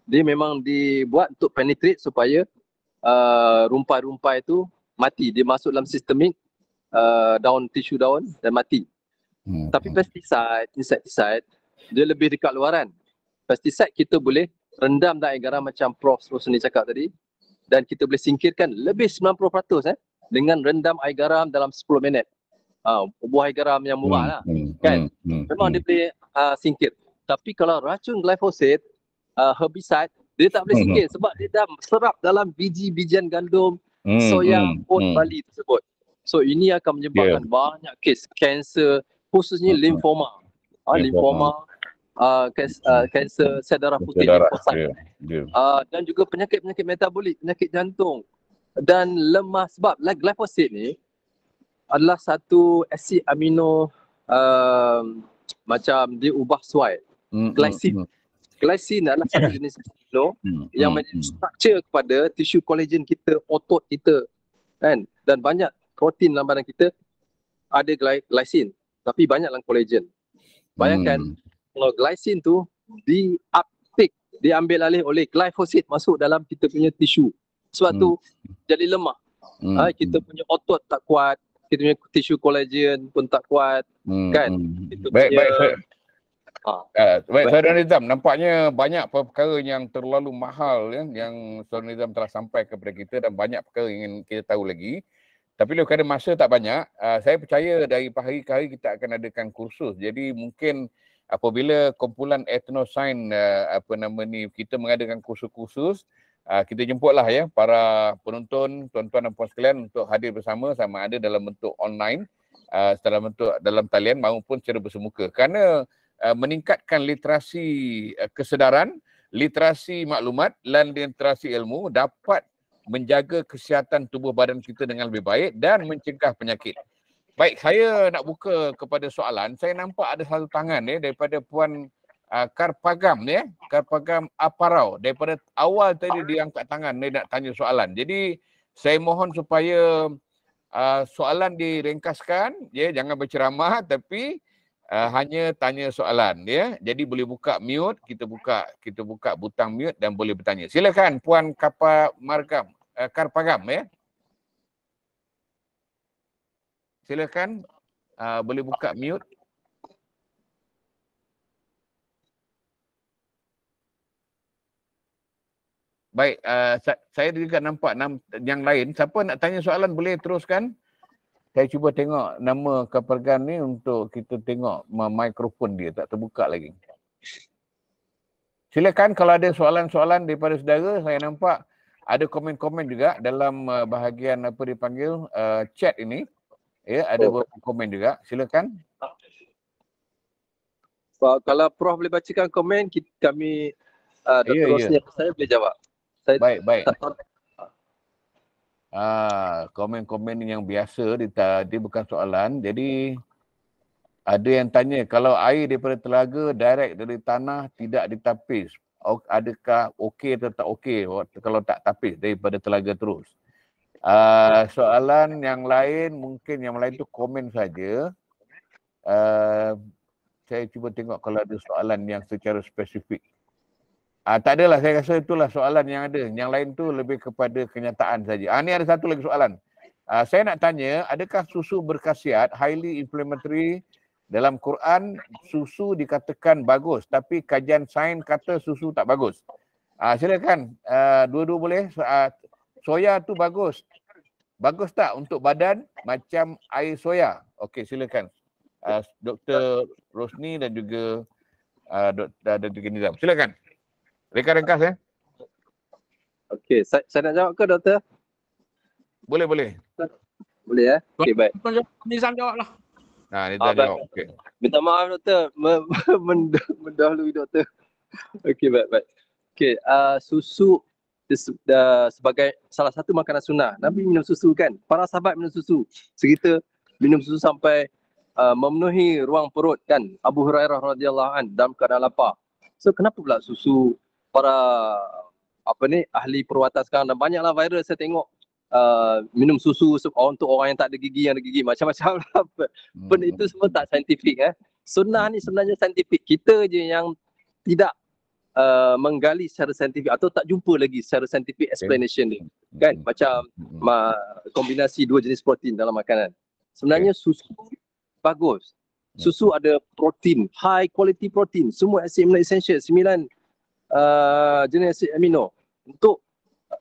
Dia memang dibuat untuk penetrate supaya rumpai-rumpai tu mati. Dia masuk dalam sistemik daun, tisu daun dan mati. Tapi pesticide, insecticide, dia lebih dekat luaran. Pesticide kita boleh rendam dalam air garam macam Prof. Rosni cakap tadi, dan kita boleh singkirkan lebih 90% dengan rendam air garam dalam 10 minit. Buah air garam yang murah lah. Kan? Memang dia boleh singkir. Tapi kalau racun glyphosate, herbicide, dia tak boleh singkir sebab dia dah serap dalam biji-bijian gandum, soya, oat, barley tersebut. So ini akan menyebabkan banyak kes kanser, khususnya limfoma. Kanser sel darah putih, limfosit. Dan juga penyakit-penyakit metabolik, penyakit jantung dan lemah, sebab glyphosate ni adalah satu asid amino macam dia ubah suai. Glycine adalah satu jenis amino yang menjadi struktur kepada tisu kolagen kita, otot kita, kan? Dan banyak protein dalam badan kita ada glycine, tapi banyak dalam kolagen. Bayangkan kalau glycine tu diambil alih oleh glyphosate masuk dalam kita punya tisu. Sebab tu jadi lemah. Kita punya otot tak kuat, kita punya tisu kolagen pun tak kuat, kan? Baik, Saudara Nizam, nampaknya banyak perkara yang terlalu mahal yang Saudara Nizam telah sampai kepada kita, dan banyak perkara yang ingin kita tahu lagi. Tapi oleh kerana masa tak banyak, saya percaya dari hari ke hari kita akan adakan kursus. Jadi mungkin apabila kumpulan Ethnoscience kita mengadakan kursus-kursus, kita jemputlah ya para penonton, tuan-tuan dan puan sekalian untuk hadir bersama, sama ada dalam bentuk online, dalam talian maupun secara bersemuka. Kerana meningkatkan literasi kesedaran, literasi maklumat dan literasi ilmu dapat menjaga kesihatan tubuh badan kita dengan lebih baik dan mencegah penyakit. Baik, saya nak buka kepada soalan. Saya nampak ada satu tangan daripada Puan Karpagam Karpagam Aparau. Daripada awal tadi dia angkat tangan, dia nak tanya soalan. Jadi saya mohon supaya soalan diringkaskan, jangan berceramah, tapi hanya tanya soalan Jadi boleh buka mute, kita buka butang mute dan boleh bertanya. Silakan Puan Karpagam Silakan boleh buka mute. Baik, saya juga nampak yang lain. Siapa nak tanya soalan boleh teruskan. Saya cuba tengok nama Karpagam ni untuk kita tengok mikrofon dia tak terbuka lagi. Silakan kalau ada soalan-soalan daripada saudara. Saya nampak ada komen-komen juga dalam bahagian dipanggil chat ini. Ada beberapa komen juga. Silakan. Kalau Prof boleh bacakan komen, kami Dr. Rosni saya boleh jawab. Baik. Komen-komen yang biasa, dia bukan soalan. Jadi ada yang tanya, kalau air daripada telaga direct dari tanah tidak ditapis, adakah okey atau tak okey kalau tak tapis daripada telaga terus? Soalan yang lain, mungkin yang lain tu komen saja. Saya cuba tengok kalau ada soalan yang secara spesifik. Tak adalah, saya rasa itulah soalan yang ada. Yang lain tu lebih kepada kenyataan saja. Ni ada satu lagi soalan. Saya nak tanya, adakah susu berkhasiat, highly inflammatory? Dalam Quran, susu dikatakan bagus, tapi kajian sains kata susu tak bagus. Silakan, dua-dua boleh. Soya tu bagus. Bagus tak untuk badan macam air soya? Okey, silakan. Dr. Rosni dan juga Dr. Nizam. Silakan. Ringkas. Okey, saya nak jawab ke doktor? Boleh. Boleh Okey, baik. Nizam jawablah. Nizam jawab. Okey. Minta maaf doktor, mendahului doktor. Okey, baik. Okey, susu sebagai salah satu makanan sunnah. Nabi minum susu kan? Para sahabat minum susu. Cerita minum susu sampai memenuhi ruang perut kan? Abu Hurairah radhiyallahu an dalam keadaan lapar. So kenapa pula susu para ahli perwatan sekarang, dan banyaklah viral saya tengok minum susu untuk orang yang tak ada gigi, yang ada gigi, macam-macam lah. Benda itu semua tak saintifik. Sunnah ni sebenarnya saintifik. Kita je yang tidak menggali secara saintifik atau tak jumpa lagi secara saintifik explanation dia. Kan? Macam kombinasi dua jenis protein dalam makanan. Sebenarnya susu bagus. Susu ada protein, high quality protein, semua asid amino essential, 9 jenis asid amino untuk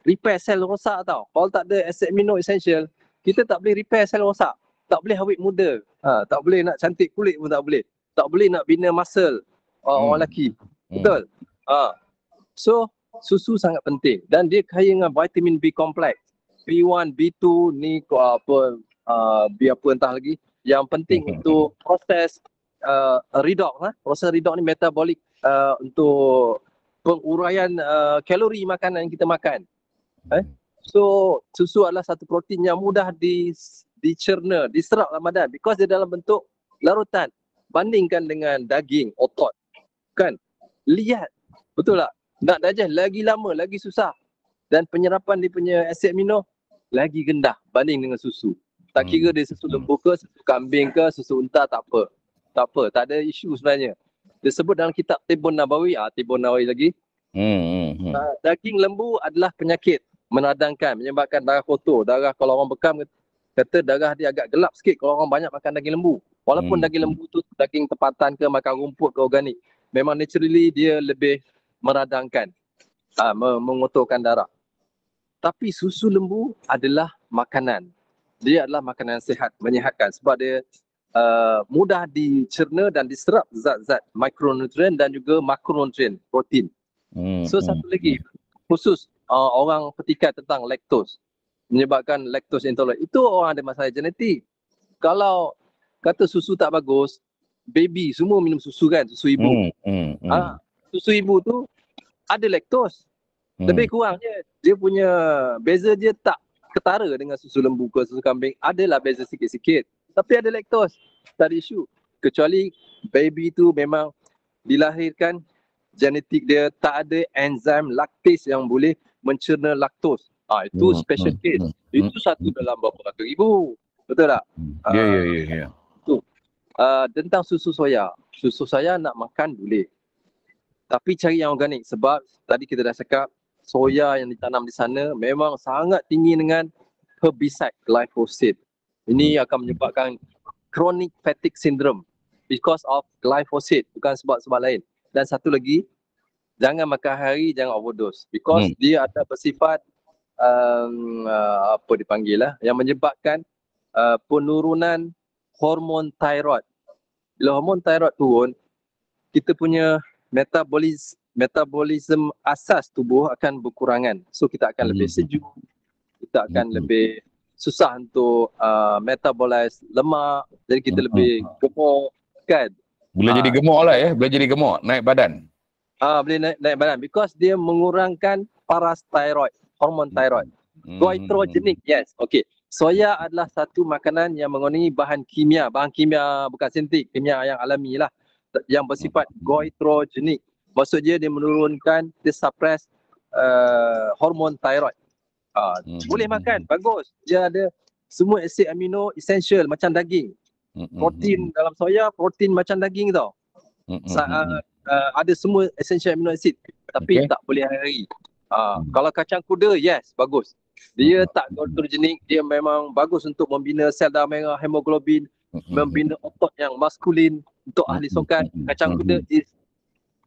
repair sel rosak tau. Kalau tak ada asid amino essential, kita tak boleh repair sel rosak. Tak boleh awet muda. Tak boleh nak cantik kulit pun tak boleh. Tak boleh nak bina muscle orang lelaki. Betul? So, susu sangat penting dan dia kaya dengan vitamin B kompleks. B1, B2 ni B apa entah lagi. Yang penting untuk proses redox. Proses redox ni metabolik untuk penguraian kalori makanan yang kita makan. So susu adalah satu protein yang mudah dicerna, diserap dalam badan because dia dalam bentuk larutan. Bandingkan dengan daging, otot. Kan? Lihat. Betul tak? Nak digest lagi lama, lagi susah. Dan penyerapan dia punya asid amino lagi rendah banding dengan susu. Tak kira dia susu lembu ke, susu kambing ke, susu unta, tak apa. Tak apa, tak ada isu sebenarnya. Dia sebut dalam kitab Tibbun Nabawi, Tibbun Nabawi lagi. Daging lembu adalah penyakit, meradangkan, menyebabkan darah kotor. Darah kalau orang bekam kata darah dia agak gelap sikit kalau orang banyak makan daging lembu. Walaupun daging lembu tu daging tempatan ke, makan rumput ke, organik. Memang naturally dia lebih meradangkan, mengotorkan darah. Tapi susu lembu adalah makanan. Dia adalah makanan sihat, menyihatkan sebab dia mudah dicerna dan diserap zat-zat mikronutrien dan juga makronutrien, protein. So satu lagi, khusus orang petikai tentang laktos, menyebabkan laktos intolerant. Itu orang ada masalah genetik. Kalau kata susu tak bagus, baby semua minum susu kan, susu ibu. Susu ibu tu ada laktos. Lebih kurangnya dia punya beza dia tak ketara dengan susu lembu ke susu kambing. Adalah beza sikit-sikit. Tapi ada laktos. Tak ada isu. Kecuali baby tu memang dilahirkan genetik dia tak ada enzim laktase yang boleh mencerna laktos. Itu special case. Itu satu dalam berapa ratus ribu. Betul tak? Ya. Tentang susu soya. Susu soya nak makan boleh. Tapi cari yang organik sebab tadi kita dah cakap soya yang ditanam di sana memang sangat tinggi dengan herbicide glyphosate. Ini akan menyebabkan chronic fatigue syndrome because of glyphosate, bukan sebab lain. Dan satu lagi, jangan makan hari, jangan overdose because dia ada bersifat apa dipanggil yang menyebabkan penurunan hormon thyroid. Bila hormon thyroid turun, kita punya metabolisme asas tubuh akan berkurangan. So kita akan lebih sejuk, kita akan lebih susah untuk metabolize lemak, jadi kita lebih gemuk kan. Boleh jadi gemuk lah boleh jadi gemuk, naik badan. Boleh naik badan because dia mengurangkan parathyroid, hormon thyroid. Goitrogenik, yes, okay. Soya adalah satu makanan yang mengandungi bahan kimia bukan sintetik, kimia yang alami lah, yang bersifat goitrogenik. Maksudnya dia menurunkan, dia suppress hormon thyroid. Boleh makan, bagus. Dia ada semua asid amino essential macam daging. Protein dalam soya, protein macam daging tau. Ada semua essential amino acid. Tapi tak boleh hari-hari. Kalau kacang kuda, yes, bagus. Dia tak goitrogenik, dia memang bagus untuk membina sel darah merah, hemoglobin, membina otot yang maskulin untuk ahli sokan. Kacang kuda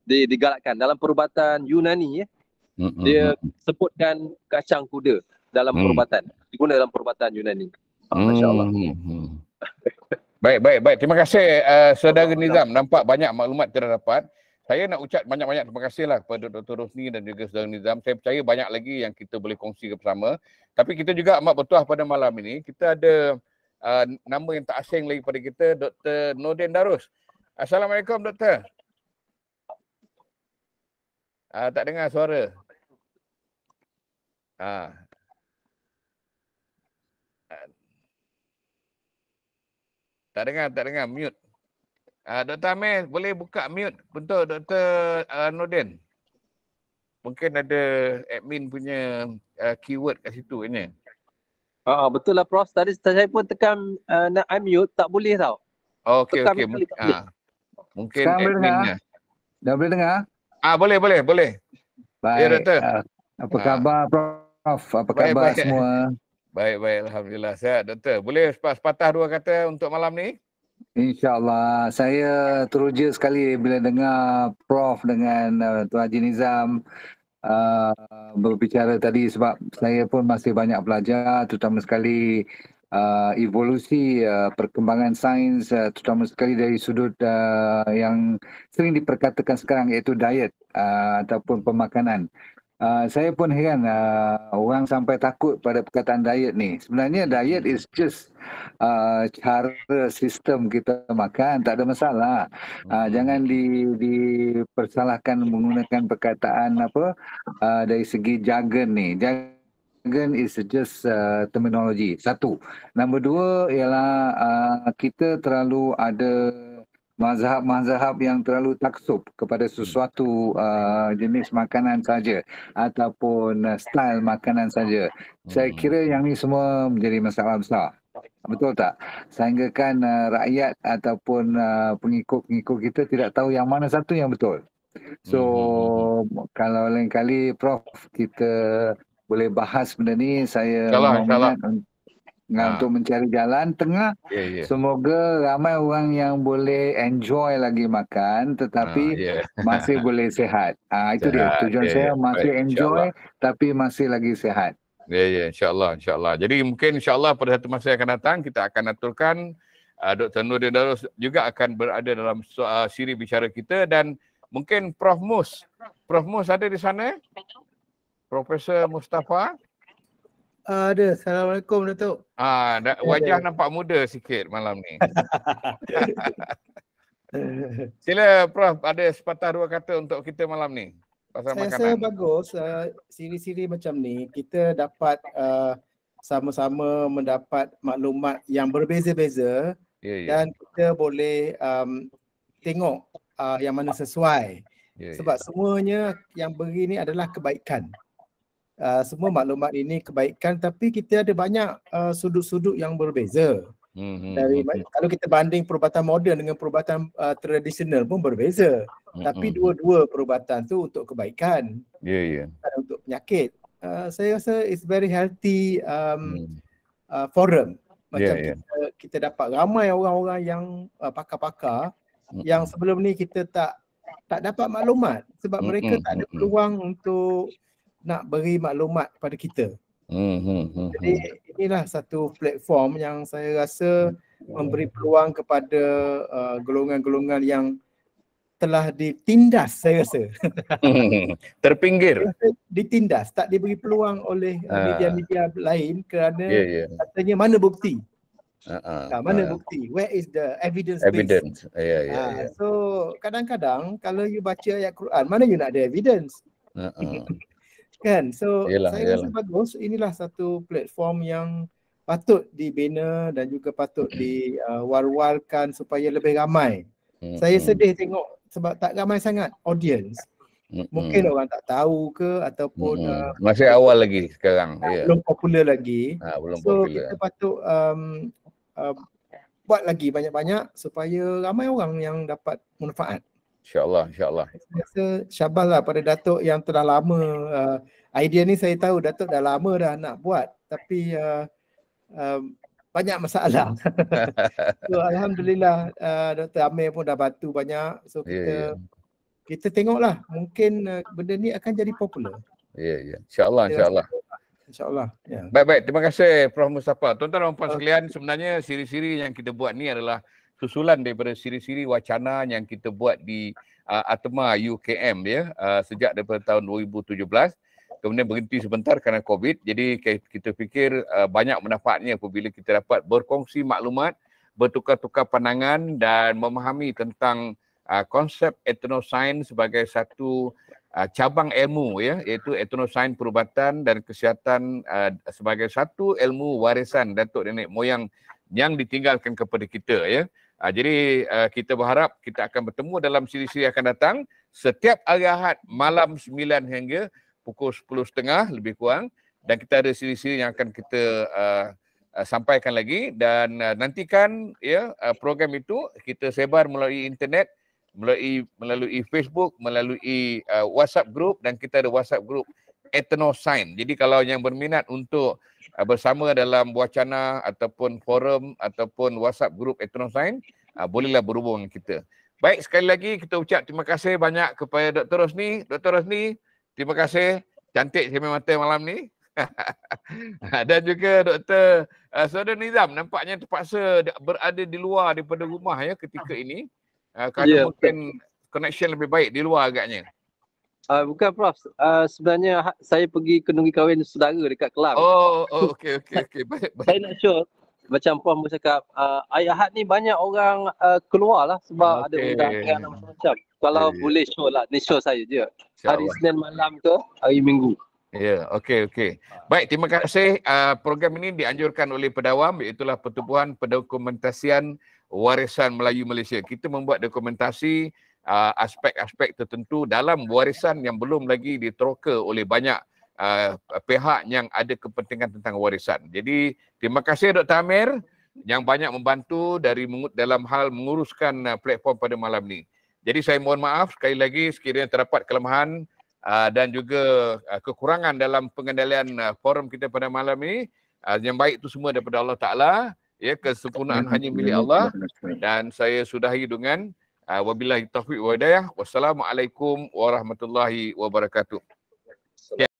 digalakkan dalam perubatan Yunani dia sebutkan kacang kuda dalam perubatan, diguna dalam perubatan Yunani. Masya-Allah. Baik. Terima kasih Saudara Nizam. Nampak banyak maklumat kita dapat. Saya nak ucap banyak-banyak terima kasihlah kepada Dr. Rosni dan juga Saudara Nizam. Saya percaya banyak lagi yang kita boleh kongsi bersama. Tapi kita juga amat bertuah pada malam ini. Kita ada nama yang tak asing lagi pada kita, Dr. Nordin Darus. Assalamualaikum, Doktor. Tak dengar suara. Tak dengar, mute. Dr. Amir, boleh buka mute untuk Dr. Nordin. Mungkin ada admin punya keyword kat situ ni. Betul lah Prof. Tadi saya pun tekan nak unmute, tak boleh tau. Okey, Tekan okey. sekali tak boleh. Mungkin Sekarang boleh dengar? adminnya. Dah boleh dengar? Boleh. Ya, Baik. doktor. Apa khabar Prof? Apa Baik, khabar baik. semua? Baik. Alhamdulillah. Sihat, doktor. Boleh sepatah dua kata untuk malam ni? InsyaAllah. Saya teruja sekali bila dengar Prof dengan Tuan Haji Nizam berbicara tadi, sebab saya pun masih banyak belajar, terutama sekali evolusi perkembangan sains, terutama sekali dari sudut yang sering diperkatakan sekarang, iaitu diet ataupun pemakanan. Saya pun heran orang sampai takut pada perkataan diet ni. Sebenarnya diet is just cara sistem kita makan, tak ada masalah. Jangan dipersalahkan menggunakan perkataan dari segi jargon ni. Jargon is just terminologi. Satu. Nombor dua ialah kita terlalu ada mazhab-mazhab yang terlalu taksub kepada sesuatu jenis makanan saja ataupun style makanan saja. Saya kira yang ni semua menjadi masalah besar. Betul tak? Sehinggakan rakyat ataupun pengikut-pengikut kita tidak tahu yang mana satu yang betul. So, kalau lain kali Prof kita boleh bahas benda ni, saya InsyaAllah. untuk mencari jalan tengah. Semoga ramai orang yang boleh enjoy lagi makan tetapi masih boleh sihat. Itu dia tujuan saya, masih enjoy tapi masih lagi sihat. Ya, insyaAllah. Jadi mungkin insyaAllah pada satu masa yang akan datang kita akan aturkan Dr. Nurdin Darus juga akan berada dalam siri bicara kita, dan mungkin Prof Mus ada di sana? Profesor Mustafa? Ada. Assalamualaikum Datuk. Wajah nampak muda sikit malam ni. Sila Prof, ada sepatah dua kata untuk kita malam ni pasal Saya makanan. rasa bagus siri-siri macam ni kita dapat sama-sama mendapat maklumat yang berbeza-beza dan kita boleh tengok yang mana sesuai. Sebab semuanya yang beri ni adalah kebaikan. Semua maklumat ini kebaikan, tapi kita ada banyak sudut-sudut yang berbeza. Kalau kita banding perubatan moden dengan perubatan tradisional pun berbeza. Tapi dua-dua perubatan tu untuk kebaikan. Bukan untuk penyakit. Saya rasa it's very healthy forum. Macam kita dapat ramai orang-orang yang pakar-pakar yang sebelum ni kita tak dapat maklumat sebab mereka tak ada peluang untuk nak beri maklumat kepada kita. Jadi inilah satu platform yang saya rasa memberi peluang kepada golongan-golongan yang telah ditindas, saya rasa. Terpinggir. Ditindas, tak diberi peluang oleh media-media lain kerana katanya mana bukti. Mana bukti? Where is the evidence? So kadang-kadang kalau you baca ayat Quran, mana you nak ada evidence? Kan? So saya rasa bagus, inilah satu platform yang patut dibina dan juga patut diwar-warkan supaya lebih ramai. Saya sedih tengok sebab tak ramai sangat audience. Mungkin orang tak tahu ke ataupun masih awal lagi sekarang. Belum popular lagi. So kita patut buat lagi banyak-banyak supaya ramai orang yang dapat manfaat. InsyaAllah. Saya rasa syabaslah pada Datuk yang telah lama. Idea ni saya tahu Datuk dah lama dah nak buat, tapi banyak masalah. So Alhamdulillah Dr. Amir pun dah bantu banyak. So kita tengoklah, mungkin benda ni akan jadi popular. InsyaAllah. InsyaAllah. Baik. Terima kasih Prof Mustafa. Tuan-tuan dan puan sekalian, sebenarnya siri-siri yang kita buat ni adalah susulan daripada siri-siri wacana yang kita buat di Atma UKM sejak daripada tahun 2017. Kemudian berhenti sebentar kerana COVID. Jadi kita fikir banyak manfaatnya apabila kita dapat berkongsi maklumat, bertukar-tukar pandangan dan memahami tentang konsep ethnosains sebagai satu cabang ilmu iaitu ethnosains perubatan dan kesihatan sebagai satu ilmu warisan datuk nenek moyang yang ditinggalkan kepada kita Jadi kita berharap kita akan bertemu dalam siri-siri akan datang setiap hari Ahad malam 9 hingga pukul 10.30 lebih kurang dan kita ada siri-siri yang akan kita sampaikan lagi, dan nantikan ya program itu kita sebar melalui internet, melalui Facebook, melalui WhatsApp group, dan kita ada WhatsApp group Ethnoscience. Jadi kalau yang berminat untuk bersama dalam wacana ataupun forum ataupun WhatsApp group Ethnoscience, bolehlah berhubung dengan kita. Baik, sekali lagi kita ucap terima kasih banyak kepada Dr. Rosni. Dr. Rosni, terima kasih. Cantik sememata malam ni. Dan juga Dr. Saudara Nizam, nampaknya terpaksa berada di luar daripada rumah ya ketika ini. Kerana mungkin connection lebih baik di luar agaknya. Bukan Prof. Sebenarnya saya pergi kenduri kahwin saudara dekat Kelang. Okey. Baik. Saya nak sure macam Prof bercakap, hari Ahad ni banyak orang keluar lah sebab ada undangan macam-macam. Kalau boleh show lah, ni show saya je. Hari Isnin malam ke hari Minggu. Ya, okey. Baik, terima kasih. Program ini dianjurkan oleh Pedawam, iaitulah Pertubuhan Pendokumentasian Warisan Melayu Malaysia. Kita membuat dokumentasi aspek-aspek tertentu dalam warisan yang belum lagi diteroka oleh banyak pihak yang ada kepentingan tentang warisan. Jadi terima kasih Dr. Amir yang banyak membantu dalam hal menguruskan platform pada malam ni. Jadi saya mohon maaf sekali lagi sekiranya terdapat kelemahan dan juga kekurangan dalam pengendalian forum kita pada malam ini. Yang baik itu semua daripada Allah Ta'ala. Ya, kesempurnaan hanya milik Allah. Dan saya sudahi dengan wabillahi taufiq wa hidayah. Wassalamualaikum warahmatullahi wabarakatuh.